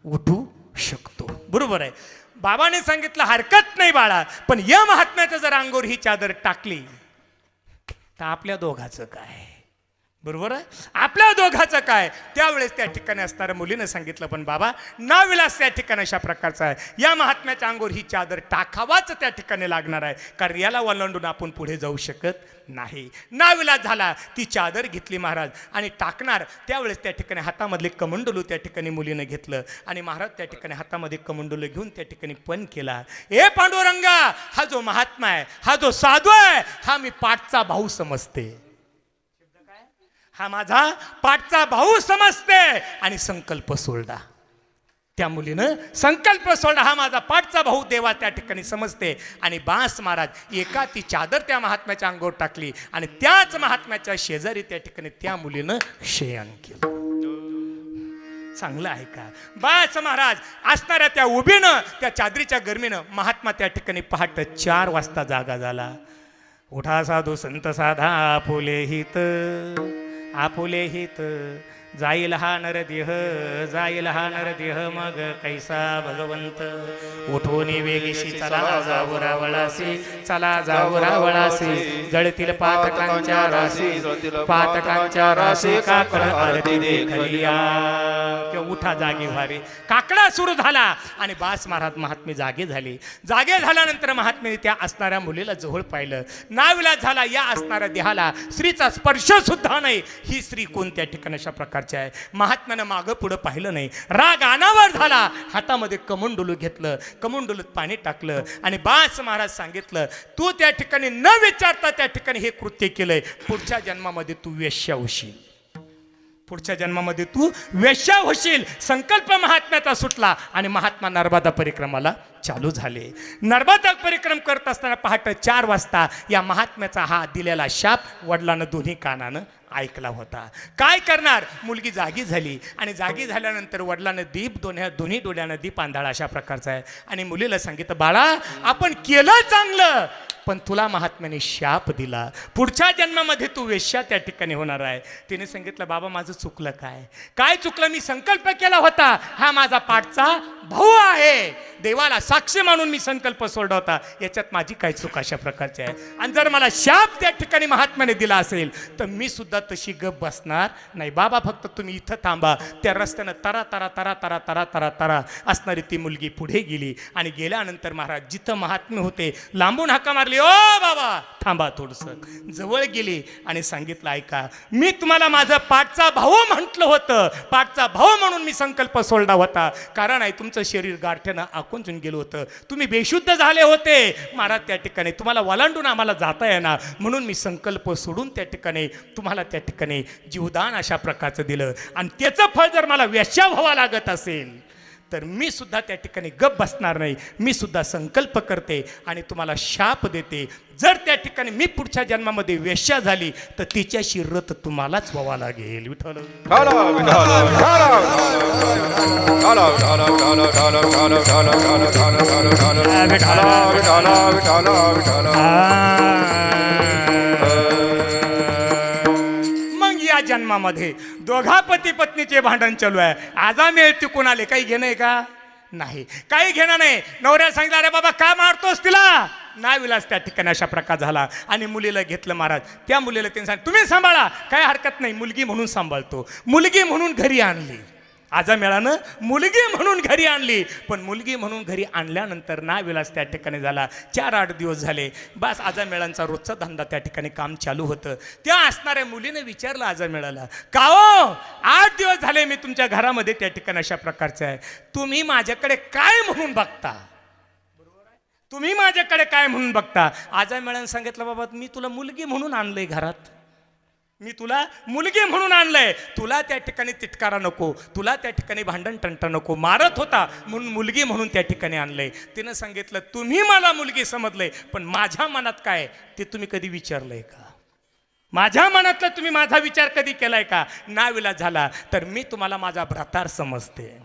उठू शकतो. बरोबर आहे. बाबाने सांगितलं हरकत नाही बाळा, पण या महात्म्याच्या जर अंगावर ही चादर टाकली तर आपल्या दोघाचं काय. बरोबर आहे, आपल्या दोघाचं काय. त्यावेळेस त्या ठिकाणी असणाऱ्या मुलीनं सांगितलं, पण बाबा नाविलाज त्या ठिकाणी अशा प्रकारचा आहे, या महात्म्याच्या अंगावर ही चादर टाकावाच त्या ठिकाणी लागणार आहे, कारण याला वलांडून आपण पुढे जाऊ शकत नाही. नाविलाज झाला. ती चादर घेतली महाराज आणि टाकणार. त्यावेळेस त्या ठिकाणी हातामधले कमंडलू त्या ठिकाणी मुलीनं घेतलं आणि महाराज त्या ठिकाणी हातामध्ये कमंडलू घेऊन त्या ठिकाणी पण केला. ए पांडुरंगा, हा जो महात्मा आहे, हा जो साधू आहे, हा मी पाठचा भाऊ समजते, हा माझा पाठचा भाऊ समजते आणि संकल्प सोडला. त्या मुलीनं संकल्प सोडला, हा माझा पाठचा भाऊ देवा त्या ठिकाणी समजते. आणि बास महाराज एका ती चादर त्या महात्म्याच्या अंगावर टाकली आणि त्याच महात्म्याच्या शेजारी त्या ठिकाणी त्या मुलीनं शयन केलं. चांगलं आहे का. बास महाराज असणाऱ्या त्या उभीनं त्या चादरीच्या गरमीनं महात्मा त्या ठिकाणी पहाटे 4 वाजता जागा झाला. उठा साधू संत साधा आपुले हित, आपुले हित, जाईल हा नरदेह, जाईल हा नरदेह, मग कैसा भगवंत. उठून वेगीशी चला जाऊ रावळासी, चला जाऊ रावळासी, जळतील पातकांच्या राशी, पातकांच्या राशी, काकड आरती देखलिया. उठा जागे व्हारे. काकडा सुरू झाला आणि बास महाराज महात्मे जागे झाले. जागे झाल्यानंतर महात्मेने त्या असणाऱ्या मुलीला जवळ पाहिलं. नाविलाज झाला. या असणाऱ्या देहाला स्त्रीचा स्पर्श सुद्धा नाही. ही स्त्री कोणत्या ठिकाणी अशा प्रकारची आहे. महात्म्यानं मागं पुढं पाहिलं नाही. राग अनावर झाला. हातामध्ये कमंडलू घेतलं, कमंडलूत पाणी टाकलं आणि बास महाराज सांगितलं, तू त्या ठिकाणी न विचारता त्या ठिकाणी हे कृत्य केलंय, पुढच्या जन्मामध्ये तू वेश्या होशील, पुढच्या जन्मामध्ये तू वेश्या होशील. संकल्प महात्म्याचा सुटला आणि महात्मा नर्मदा परिक्रमाला चालू झाले. नर्मदा परिक्रम करत असताना पहाटे 4 वाजता या महात्म्याचा हा दिलेला शाप वडिलांना दोन्ही कानानं ऐकला होता. काय करणार, मुलगी जागी झाली आणि जागी झाल्यानंतर वडिलांना दीप दोन्ही डोळ्यानं दीप आंधळा अशा प्रकारचा आहे आणि मुलीला सांगितलं, बाळा आपण केलं चांगलं, पण तुला महात्म्याने शाप दिला, पुढच्या जन्मामध्ये तू वेश्या त्या ठिकाणी होणार आहे. तिने सांगितलं, बाबा माझं चुकलं काय, काय चुकलं, मी संकल्प केला होता, हा माझा पाठचा भाऊ आहे, देवाला साक्षी मानून मी संकल्प सोडला होता, याच्यात माझी काय चूक अशा प्रकारची आहे. आणि जर मला शाप त्या ठिकाणी महात्म्याने दिला असेल तर मी सुद्धा तशी गप बसणार नाही. बाबा फक्त तुम्ही इथं थांबा. त्या रस्त्यानं तरा तरा तरा तरा तरा तरा तरा असणारी ती मुलगी पुढे गेली आणि गेल्यानंतर महाराज जिथं महात्मे होते लांबून हाका मारली, ओ बाबा थांबा थोडंसं. जवळ गेली आणि सांगितलं, ऐका, मी तुम्हाला माझं पाठचा भाऊ म्हटलं होतं, पाठचा भाऊ म्हणून मी संकल्प सोडला होता, कारण आहे तुमचं शरीर गारठ्यानं आकुंचून गेलं होतं, तुम्ही बेशुद्ध झाले होते महाराज, त्या ठिकाणी तुम्हाला वलांडून आम्हाला जाता येणार म्हणून मी संकल्प सोडून त्या ठिकाणी तुम्हाला त्या ठिकाणी जीवदान अशा प्रकारचं दिलं आणि त्याचं फळ जर मला वेश्या व्हावं लागत असेल तर मी सुद्धा त्या ठिकाणी गप बसणार नाही. मी सुद्धा संकल्प करते आणि तुम्हाला शाप देते. जर त्या ठिकाणी मी पुढच्या जन्मामध्ये वेश्या झाली तर तिच्याशी रथ तुम्हालाच व्हावा लागेल. विठ्ठल मग या जन्मामध्ये दोघा पती पत्नीचे भांडण चालू आहे. आजा मिळेल तिकून आले, काही घेणं आहे का? नाही, काही घेणं नाही. नवऱ्याला सांगितलं अरे बाबा का मारतोस तिला? नाविलास त्या ठिकाणी अशा प्रकार झाला आणि मुलीला घेतलं महाराज. त्या मुलीला त्यांनी सांगितलं तुम्ही सांभाळा, काय हरकत नाही, मुलगी म्हणून सांभाळतो. मुलगी म्हणून घरी आणली. आजामेळानं मुलगी म्हणून घरी आणली. पण मुलगी म्हणून घरी आणल्यानंतर नाविलास त्या ठिकाणी झाला. 4-8 दिवस झाले. बस आजामेळांचा रोजचा धंदा त्या ठिकाणी काम चालू होतं. त्या असणाऱ्या मुलीने विचारलं आजामेळाला, का हो 8 दिवस झाले मी तुमच्या घरामध्ये त्या ठिकाणी अशा प्रकारचं आहे, तुम्ही माझ्याकडे काय म्हणून बघता? तुम्ही माझ्याकडे काय म्हणून बघता? आजामेळानं सांगितलं बाबा मी तुला मुलगी म्हणून आणलंय घरात. मी तुला मुलगी म्हणून आणलंय. तुला त्या ठिकाणी तिटकारा नको, तुला त्या ठिकाणी भांडण टंटा नको. मारत होता म्हणून मुलगी म्हणून त्या ठिकाणी आणलंय. तिनं सांगितलं तुम्ही मला मुलगी समजलंय, पण माझ्या मनात काय ते तुम्ही कधी विचारलंय का? माझ्या मनातलं तुम्ही माझा विचार कधी केलाय का? नाविलाज झाला तर मी तुम्हाला माझा भ्रातार समजते.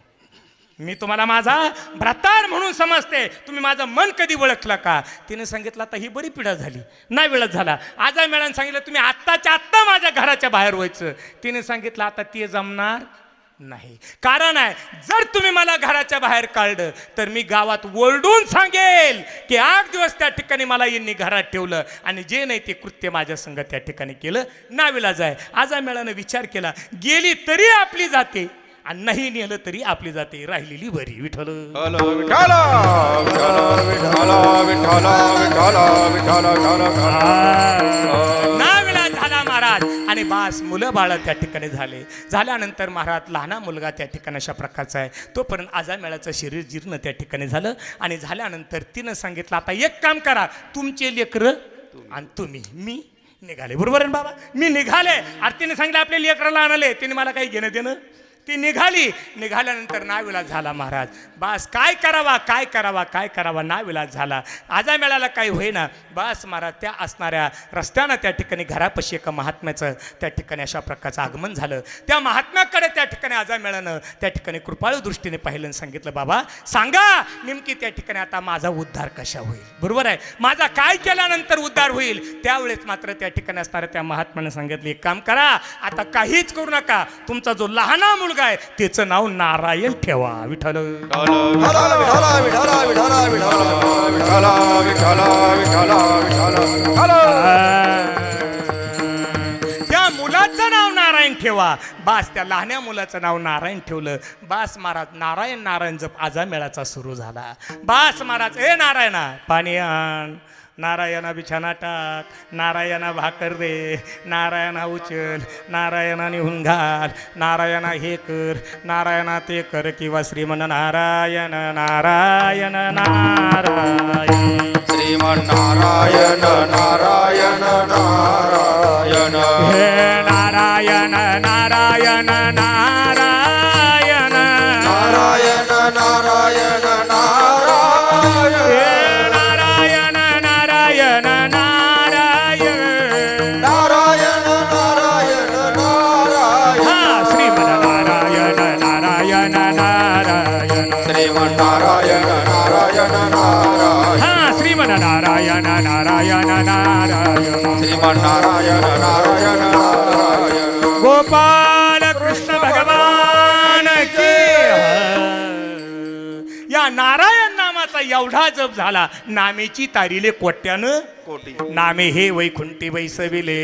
मी तुम्हाला माझा भ्रातार म्हणून समजते. तुम्ही माझं मन कधी ओळखलं का? तिने सांगितलं आता ही बरी पिढा झाली. नाही वेळच झाला. आजामेळानं सांगितलं तुम्ही आत्ताच्या आत्ता माझ्या घराच्या बाहेर व्हायचं. तिने सांगितलं आता ते जमणार नाही. कारण आहे जर तुम्ही मला घराच्या बाहेर काढलं तर मी गावात ओरडून सांगेल की 8 दिवस त्या ठिकाणी मला यांनी घरात ठेवलं आणि जे नाही ते कृत्य माझ्या संग त्या ठिकाणी केलं. नाविलाज आहे. आजामेळानं विचार केला गेली तरी आपली जाते आणि नाही नेलं तरी आपली जाते, राहिलेली बरी. विठ्ठल नाविलाज झाला महाराज. आणि बास मुलं बाळ त्या ठिकाणी झाल्यानंतर महाराज लहाना मुलगा त्या ठिकाणी अशा प्रकारचा आहे. तोपर्यंत आजामेळाचं शरीर जीर्ण त्या ठिकाणी झालं. आणि झाल्यानंतर तिनं सांगितलं आता एक काम करा, तुमचे लेकरं आणि तुम्ही मी निघाले. बरोबर आहे बाबा, मी निघाले. आणि तिने सांगितलं आपल्या लेकराला आणले. तिने मला काही घेणं देणं. ती निघाली. निघाल्यानंतर नाविलाज झाला महाराज. बास काय करावा काय करावा काय करावा नाविलाज झाला. आजामेळाला काही होईना. बास महाराज त्या असणाऱ्या रस्त्यानं त्या ठिकाणी घरापाशी एका महात्म्याचं त्या ठिकाणी अशा प्रकारचं आगमन झालं. त्या महात्म्याकडे त्या ठिकाणी आजामेळानं त्या ठिकाणी कृपाळू दृष्टीने पाहिलं आणि सांगितलं बाबा सांगा नेमकी त्या ठिकाणी आता माझा उद्धार कशा होईल? बरोबर आहे, माझा काय केल्यानंतर उद्धार होईल? त्यावेळेस मात्र त्या ठिकाणी असणाऱ्या त्या महात्म्यानं सांगितलं एक काम करा, आता काहीच करू नका, तुमचा जो लहाना मुलगा आहे त्याचं नाव नारायण ठेवा. विठ्ठल त्या मुलाचं नाव नारायण ठेवा. बास त्या लहान्या मुलाचं नाव नारायण ठेवलं. बास महाराज नारायण नारायण जप आजामेळाचा सुरू झाला. बास महाराज ए नारायणा पाणी आण, नारायणा बिछाना टाक, नारायणा भाकर दे, नारायणा उचल, नारायणा निहून घाल, नारायणा हे कर, नारायणा ते कर किंवा श्रीमन नारायण नारायण नारायण श्रीमन नारायण नारायण नारायण हे नारायण नारायण नारायण नारायण नारायण नारायण हे नारायण नारायण नारायण नारायण नारायण नारायण हा श्रीमन नारायण नारायण नारायण श्रीमन नारायण नारायण नारायण हा श्रीमन नारायण नारायण नारायण श्रीमन नारायण नारायण नारायण गोपाल कृष्ण भगवान की या नारायण नामाचा एवढा जप झाला, नामेची तारिले कोट्यानं कोटी नामे हे वैकुंठी वैसविले.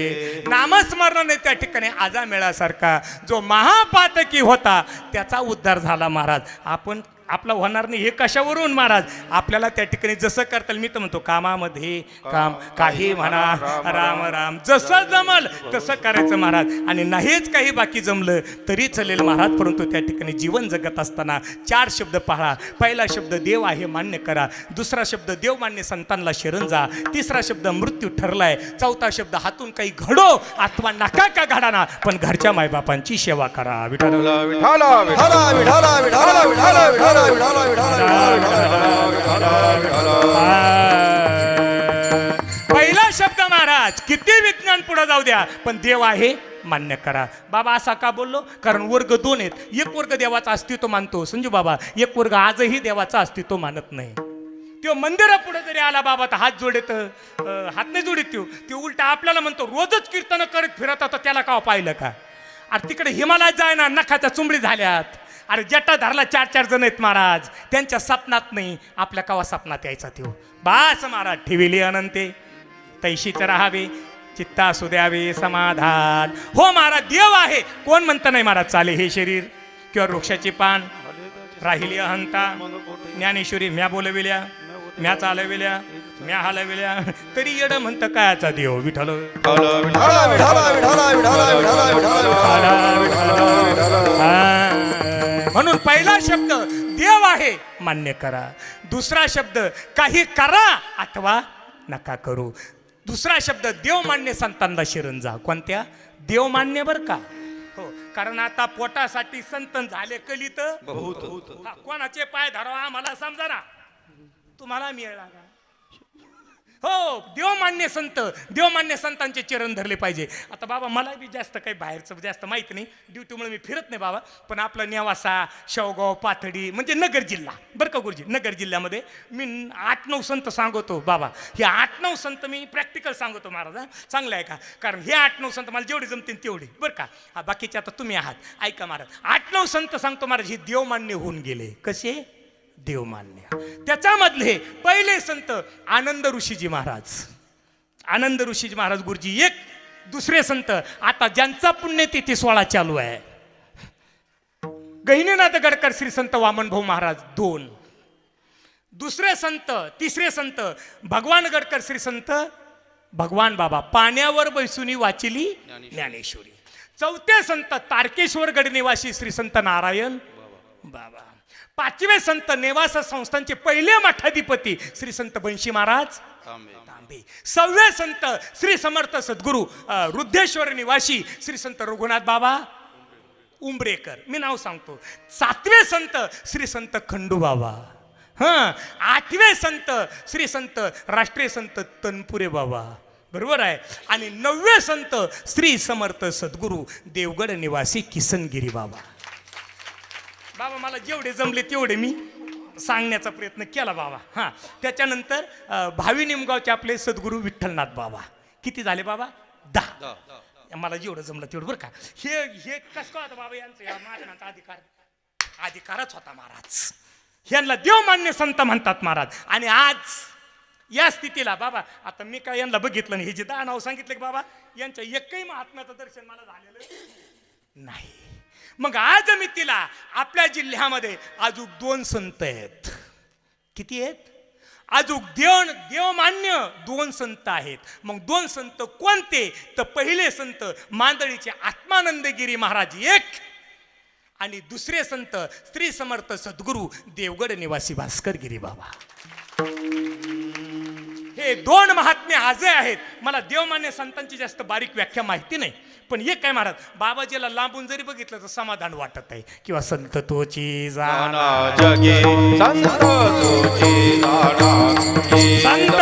नामस्मरणाने त्या ठिकाणी आजामेळासारखा जो महापातकी होता त्याचा उद्धार झाला महाराज. आपण आपला होणार नाही हे कशावरून महाराज? आपल्याला त्या ठिकाणी जसं करता मी तर म्हणतो कामामध्ये काम काही म्हणा, राम राम जसं जमल तसं करायचं महाराज. आणि नाहीच काही बाकी जमलं तरी चालेल महाराज, परंतु त्या ठिकाणी जीवन जगत असताना 4 शब्द पाळा. पहिला शब्द देव आहे मान्य करा, दुसरा शब्द देव मान्य संतांना शरण जा, तिसरा शब्द मृत्यू ठरलाय, चौथा शब्द हातून काही घडो अथवा नका का घडाना पण घरच्या मायबापांची सेवा करा. विठ्ठल विठाला विठाला विठाला विठाला विठाला विठाला पहिला शब्द महाराज, किती विज्ञान पुढे जाऊ द्या पण देव आहे मान्य करा. बाबा असा का बोललो? कारण वर्ग दोन आहेत. एक वर्ग देवाचं अस्तित्व मानतो संजू बाबा, एक वर्ग आजही देवाचं अस्तित्व मानत नाही. तो मंदिरापुढे जरी आला बाबा तर हात जोडत, हात नाही जोडत, तो उलटा आपल्याला म्हणतो रोजच कीर्तन करत फिरत होता, त्याला का पाहिलं का? अरे तिकडे हिमालयात जाय ना, नखाच्या चुंबडी झाल्यात. अरे जटाधारला 4-4 जण आहेत महाराज, त्यांच्या सपनात नाही, आपल्या कवा सपनात यायचा त्यो. बास महाराज ठेविली अनंते तैशीच राहावे, चित्ता असू द्यावे समाधान. हो महाराज देव आहे, कोण म्हणतं नाही महाराज चाले हे शरीर किंवा वृक्षाची पान, राहिली अहंता. ज्ञानेश्वरी म्या बोलविल्या, म्या चालविल्या, म्या हलविल्या, तरी येड म्हणतं कायाचा देव विठ्ठल. म्हणून पहिला शब्द देव आहे मान्य करा. दुसरा शब्द काही करा अथवा नका करू. दुसरा शब्द देव मान्य संतांना शरण जा. कोणत्या? देव मान्य बर का? हो, कारण आता पोटासाठी संतन झाले कलित बहुत. कोणाचे पाय धरावा आम्हाला समजा ना, तुम्हाला मिळाला का? हो, देवमान्य संत, देवमान्य संतांचे चरण धरले पाहिजे. आता बाबा मला बी जास्त काही बाहेरचं जास्त माहिती नाही, ड्युटीमुळे मी फिरत नाही बाबा, पण आपला नेवासा, शेवगाव, पाथडी म्हणजे नगर जिल्हा बरं का गुरुजी, नगर जिल्ह्यामध्ये मी 8-9 संत सांगतो बाबा. हे 8-9 संत मी प्रॅक्टिकल सांगतो महाराज, चांगलं आहे का? कारण हे 8-9 संत मला जेवढे जमतील तेवढे बरं का. बाकीचे आता तुम्ही आहात, ऐका महाराज. 8-9 संत सांगतो महाराज, हे देवमान्य होऊन गेले. कसे? देवमान्य. त्याच्यामधले पहिले संत आनंद ऋषीजी महाराज. आनंद ऋषीजी महाराज गुरुजी एक. दुसरे संत आता ज्यांचा पुण्यतिथी 16 चालू आहे, गहिनीनाथ गडकर श्री संत वामनभाऊ महाराज 2. दुसरे संत, तिसरे संत भगवान गडकर श्री संत भगवान बाबा, पाण्यावर बैसुनी वाचिली ज्ञानेश्वरी. चौथे संत तारकेश्वर गडनिवासी श्री संत नारायण बाबा. 5वे संत नेवासा संस्थांचे पहिले मठाधिपती श्री संत बंशी महाराज तांबे. 6वे संत श्री समर्थ सद्गुरू रुद्धेश्वर निवासी श्री संत रघुनाथ बाबा उंबरेकर, मी नाव सांगतो. 7वे संत श्री संत खंडू बाबा. 8वे संत श्री संत राष्ट्रीय संत तनपुरे बाबा, बरोबर आहे. आणि 9वे संत श्री समर्थ सद्गुरू देवगड निवासी किसनगिरी बाबा. बाबा मला जेवढे जमले तेवढे मी सांगण्याचा प्रयत्न केला बाबा. त्याच्यानंतर भावी निमगावचे आपले सद्गुरू विठ्ठलनाथ बाबा. किती झाले बाबा? 10. मला जेवढं जमलं तेवढं बरं का. हे कसं का होतं बाबा, यांचं या महाजनांचा अधिकारच होता महाराज. यांना देवमान्य संत म्हणतात महाराज. आणि आज या स्थितीला बाबा, आता मी काय यांना बघितलं नाही, हे जे 10 नाव सांगितले की बाबा, यांच्या एकही महात्म्याचं दर्शन मला झालेलं नाही. मग आज मी तिला आपल्या जिल्ह्यामध्ये अजून 2 संत आहेत. किती आहेत? अजून देवमान्य 2 संत आहेत. मग 2 संत कोणते? तर पहिले संत मांदळीचे आत्मानंदगिरी महाराज 1, आणि दुसरे संत श्री समर्थ सद्गुरू देवगड निवासी भास्करगिरी बाबा. हे 2 महात्मे आजही आहेत. मला देवमान्य संतांची जास्त बारीक व्याख्या माहिती नाही, पण एक काय महाराज, बाबाजीला लांबून जरी बघितलं तर समाधान वाटत आहे. किंवा संत तोची जाना जगी, संत तोची जाना जगी, संत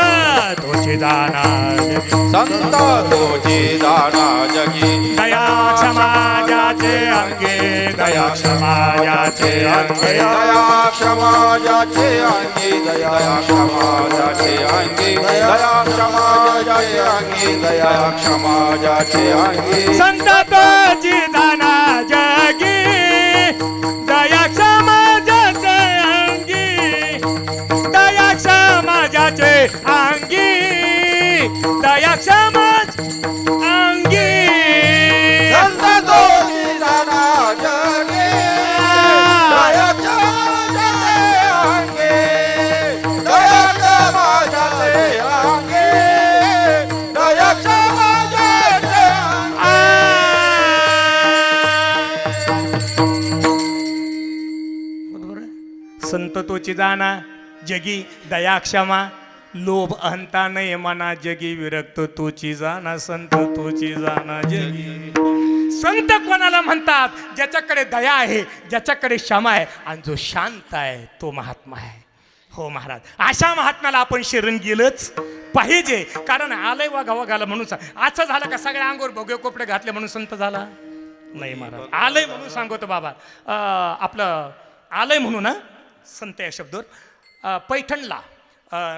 तोची जाना जगी, संत तोची जाना जगी. दया समाजाचे अंगे, दया समाजाचे अंगे, दया समाजाचे अंगी, दया समाजाचे अंगी, दया समाजाचे अंगी, दया समाजाचे अंगी. संत तोची जाना जगी, दया समाजाचे अंगी, दया समाजाचे अंगी, दया समाज अंगी. संत तोची जाना जगी, दया समाजाचे अंगी, दया समाजाचे अंगी, दया समाजाचे संत तोची जाना जगी, दया क्षमा, लोभ अहंता नये मना जगी, विरक्त तोची जाना, संत तोची जाना जगी. संत कोणाला म्हणतात? ज्याच्याकडे दया आहे, ज्याच्याकडे क्षमा आहे आणि जो शांत आहे तो महात्मा आहे. हो महाराज, अशा महात्म्याला आपण शरण गेलंच पाहिजे. कारण आलंय वागा वागाला म्हणून असं झालं का सगळ्या अंगावर भोगे कोपडे घातले म्हणून संत झाला? नाही महाराज, आलंय म्हणून सांगतो बाबा. आपलं आलंय म्हणून ना संत या शब्दावर पैठणला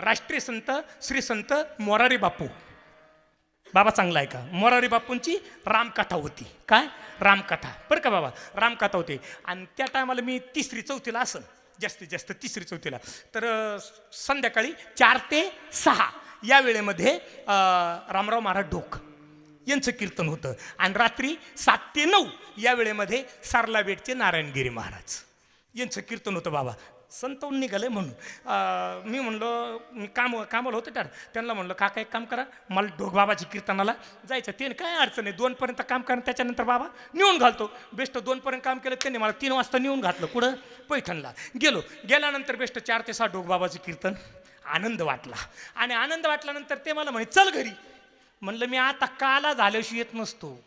राष्ट्रीय संत श्री संत मोरारी बापू बाबा, चांगला आहे का? मोरारी बापूंची रामकथा होती. काय रामकथा बरं का बाबा, रामकथा होती. आणि त्या टायमाला मी 3री 4थीला असन, जास्तीत जास्त 3री 4थीला. तर संध्याकाळी 4 ते 6 या वेळेमध्ये रामराव महाराज ढोक यांचं कीर्तन होतं. आणि रात्री 7 ते 9 या वेळेमध्ये सारला बेटचे नारायणगिरी महाराज यांचं कीर्तन होतं बाबा. संतवून निघाले म्हणून मी म्हणलो, मी कामाला होतं तर त्यांना म्हणलं, काका एक काम करा, मला ढोकबाबाची कीर्तनाला जायचं. ते काय अडचण आहे, 2पर्यंत काम करा, त्याच्यानंतर बाबा नेऊन घालतो. बेस्ट 2पर्यंत काम केलं त्यांनी, मला 3 वाजता नेऊन घातलं. कुठं? पैठणला गेल्यानंतर बेस्ट 4 ते 6 ढोकबाबाचं कीर्तन. आनंद वाटला. आणि आनंद वाटल्यानंतर ते मला म्हणे चल घरी. म्हणलं मी आता काला झाल्याशी येत नसतो,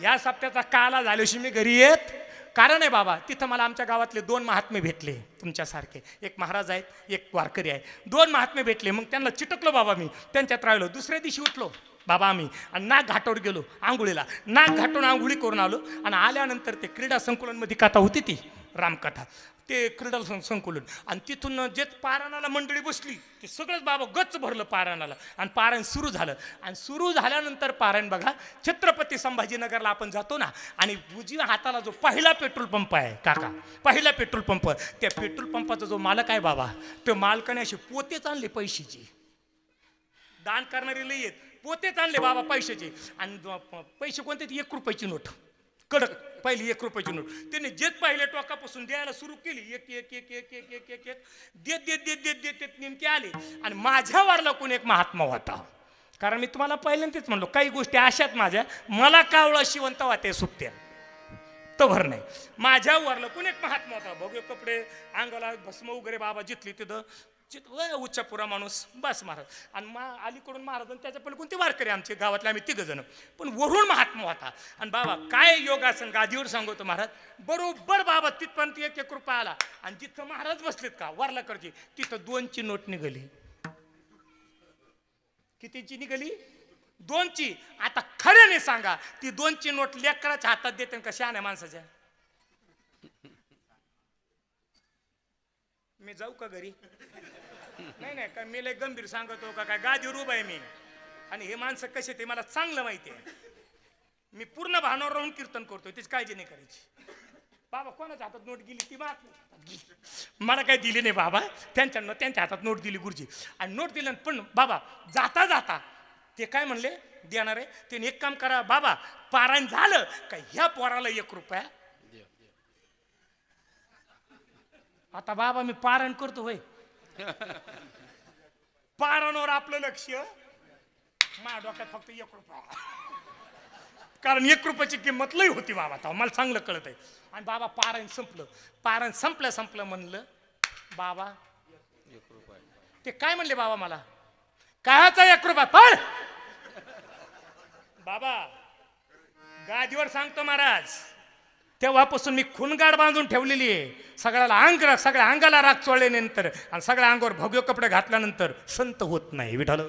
या सप्त्याचा काला झाल्याशी मी घरी येत. कारण आहे बाबा, तिथं मला आमच्या गावातले 2 महात्मे भेटले तुमच्यासारखे. एक महाराज आहेत, एक वारकरी आहे. 2 महात्मे भेटले. मग त्यांना चिटकलो बाबा, मी त्यांच्यात राहिलो. दुसऱ्या दिवशी उठलो बाबा आम्ही आणि नाग घाटावर गेलो आंघोळीला. नाग घाटून आंघोळी करून आलो. आणि आल्यानंतर ते क्रीडा संकुलनमध्ये कथा होती, ती रामकथा, ते क्रीडा संकुलन. आणि तिथून जे पारायणाला मंडळी बसली, ते सगळंच बाबा गच्च भरलं पारायणाला. आणि पारायण सुरू झालं. आणि सुरू झाल्यानंतर पारायण बघा, छत्रपती संभाजीनगरला आपण जातो ना, आणि उजव्या हाताला जो पहिला पेट्रोल पंप आहे काका, पहिला पेट्रोल पंप, त्या पेट्रोल पंपाचा जो मालक आहे बाबा, तो मालकाने असे पोतेच आणले पैशाचे. दान करणारे लई आहेत, पोतेच आणले बाबा पैशाचे. आणि पैसे कोणते? 1 रुपयाची नोट कडक, पहिली 1 रुपयाची नोट. त्याने जेत पहिल्या टोकापासून द्यायला सुरू केली, एक एक एक एक एक एक एक एक देत देत देत देत देत देत नेमके आले. आणि माझ्या वारला कोण एक महात्मा होता. कारण मी तुम्हाला पहिल्यांदाच म्हणलो, काही गोष्टी अशात माझ्या, मला कावळा शिवंत वाटे सुटत्या तभर नाही. माझ्या वारला कोण एक महात्मा होता. भोगे कपडे, अंगाला भस्म वगैरे बाबा जिथली तिथं उच्चपुरा माणूस बस महाराज. आणि अलीकडून महाराज आणि त्याच्या पहिले कोणते वारकरी आमचे गावातले, आम्ही 3 जण, पण वरून महात्मा होता. आणि बाबा काय योगासन गादीवर सांगतो महाराज, बरोबर बाबा तिथपर्यंत 1 रुपया आला. आणि जिथं महाराज बसलेत का वारलाकडची, तिथं 2ची नोट निघाली. कितीची निघाली? 2ची. आता खऱ्याने सांगा, ती 2ची नोट लेकराच्या हातात देते का शहाण्या माणसाच्या? मी जाऊ का घरी? नाही नाही, काय मी लय गंभीर सांगतो का? काय गादीवर उभा आहे मी. आणि हे माणसं कसे ते मला चांगलं माहिती आहे. मी पूर्ण भावनावर राहून कीर्तन करतोय, त्याची काळजी नाही करायची. बाबा कोणाच्या हातात नोट गेली ती मला काय दिली नाही बाबा. त्यांच्या हातात नोट दिली गुरुजी. आणि नोट दिलं, पण बाबा जाता जाता ते काय म्हणले देणार आहे. त्याने एक काम करा बाबा, पारायण झालं का ह्या पोराला 1 रुपया. आता बाबा मी पारायण करतो होय, पारायणावर आपलं लक्ष, माझ्या डोक्यात फक्त 1 रुपया. कारण 1 रुपयाची किंमत लई होती बाबा, तेव्हा मला चांगलं कळत आहे. आणि बाबा पारायण संपलं. पारायण संपलं म्हणलं बाबा 1 रुपया. ते काय म्हणले बाबा मला, कायचा 1 रुपया पण बाबा गादीवर सांगतो महाराज, तेव्हापासून मी खुनगाड बांधून ठेवलेली आहे. सगळ्या अंगाला राग चोळल्यानंतर आणि सगळ्या अंगावर भगवे कपडे घातल्यानंतर संत होत नाही. विठाल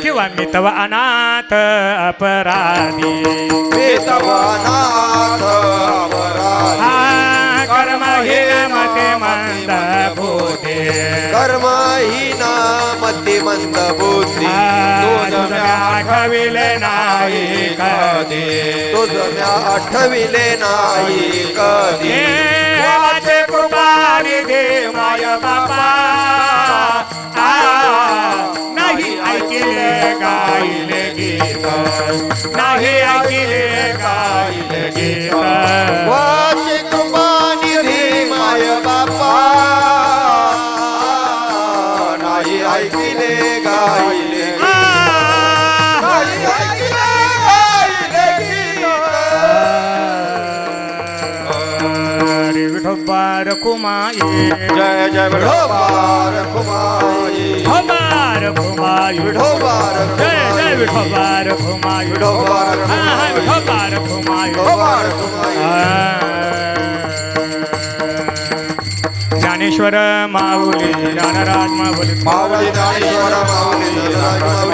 किंवा मी तव अनाथ अपराधी, कर्महीन मते मंद बुद्धी, कर्महीन मते मंद बुद्धी, आठविले नाही कधी, तुझ आठविले नाही कधी. देवाचे कृपानिधी माय बापा, नाही ऐकिले गायले गीत, नाही ऐकिले गायले गीत. वाचे कृपानिधी माय बापा, नाही ऐकिले गायले गीत, नाही ऐकिले गायले गीत. हरी विठो विठोबा रखुमाई जय जय विठोबा रखुमाई विठोबा रखुमाई विठोबा जय जय रखुमाई विठोबा रखुमाई विठोबा हा विठोबा रखुमाई विठोबा रखुमाई ज्ञानेश्वर माऊली ज्ञानराज माऊली माऊली ज्ञानेश्वर माऊली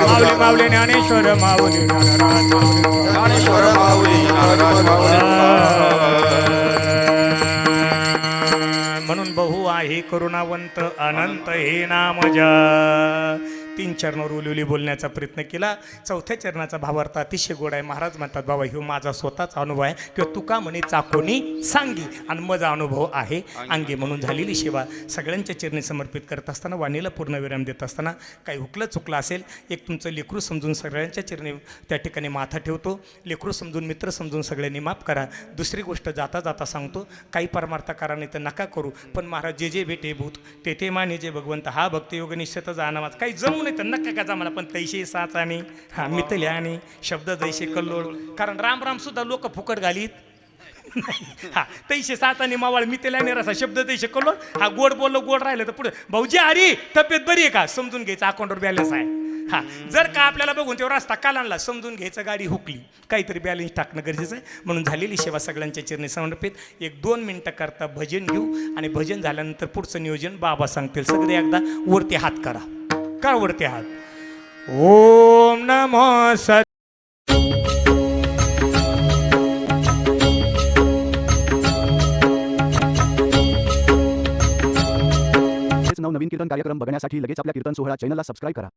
माऊली माऊली ज्ञानेश्वर माऊली ज्ञानराज माऊली ज्ञानेश्वर माऊली ज्ञानराज माऊली म्हणून बहु आहे करुणावंत अनंत हे नाम जा 3 चरणावर उलिवली बोलण्याचा प्रयत्न केला. 4थ्या चरणाचा भावार्थ अतिशय गोड आहे. महाराज म्हणतात बाबा ह्यो माझा स्वतःचा अनुभव आहे किंवा तुका म्हणे चाकोनी सांगी आणि माझा अनुभव आहे अंगी. म्हणून झालेली सेवा सगळ्यांच्या चरणी समर्पित करत असताना वाणीला पूर्णविराम देत असताना काही हुकलं चुकलं असेल एक तुमचं लेकरू समजून सगळ्यांच्या चरणी त्या ठिकाणी माथा ठेवतो. लेकरू समजून मित्र समजून सगळ्यांनी माफ करा. दुसरी गोष्ट जाता जाता सांगतो काही परमार्थ करा नाही तर नका करू. पण महाराज जे जे भेटे भूत ते ते माने जे भगवंत हा भक्तियोग निश्चित जाणावाच काही जमू नाही तर नका का जा मला. पण तैसे साच आणि हा मितल्या आणि शब्द जैसे कल्लोळ कारण राम राम सुद्धा लोक फुकट घालीत हा तैसे साच आणि मावळ मितल्या आणि रसा शब्द तैसे कल्लोळ हा गोड बोललो गोड राहिलं तर पुढे भाऊजी अरे तब्येत बरी आहे का समजून घ्यायचं अकाउंटवर बॅलन्स आहे. हा जर का आपल्याला बघून तेव्हा रस्ता कालांना समजून घ्यायचं गाडी हुकली काहीतरी बॅलन्स टाकणं गरजेचं आहे. म्हणून झालेली सेवा सगळ्यांच्या चरणी समर्पित. 1-2 मिनटं करता भजन घेऊ आणि भजन झाल्यानंतर पुढचं नियोजन बाबा सांगतील. सगळे एकदा वरती हात करा का वरती हात. ओम नमो सत नवनवीन कीर्तन कार्यक्रम बघण्यासाठी लगेच आपल्या कीर्तन सोहळा चॅनलला सबस्क्राईब करा.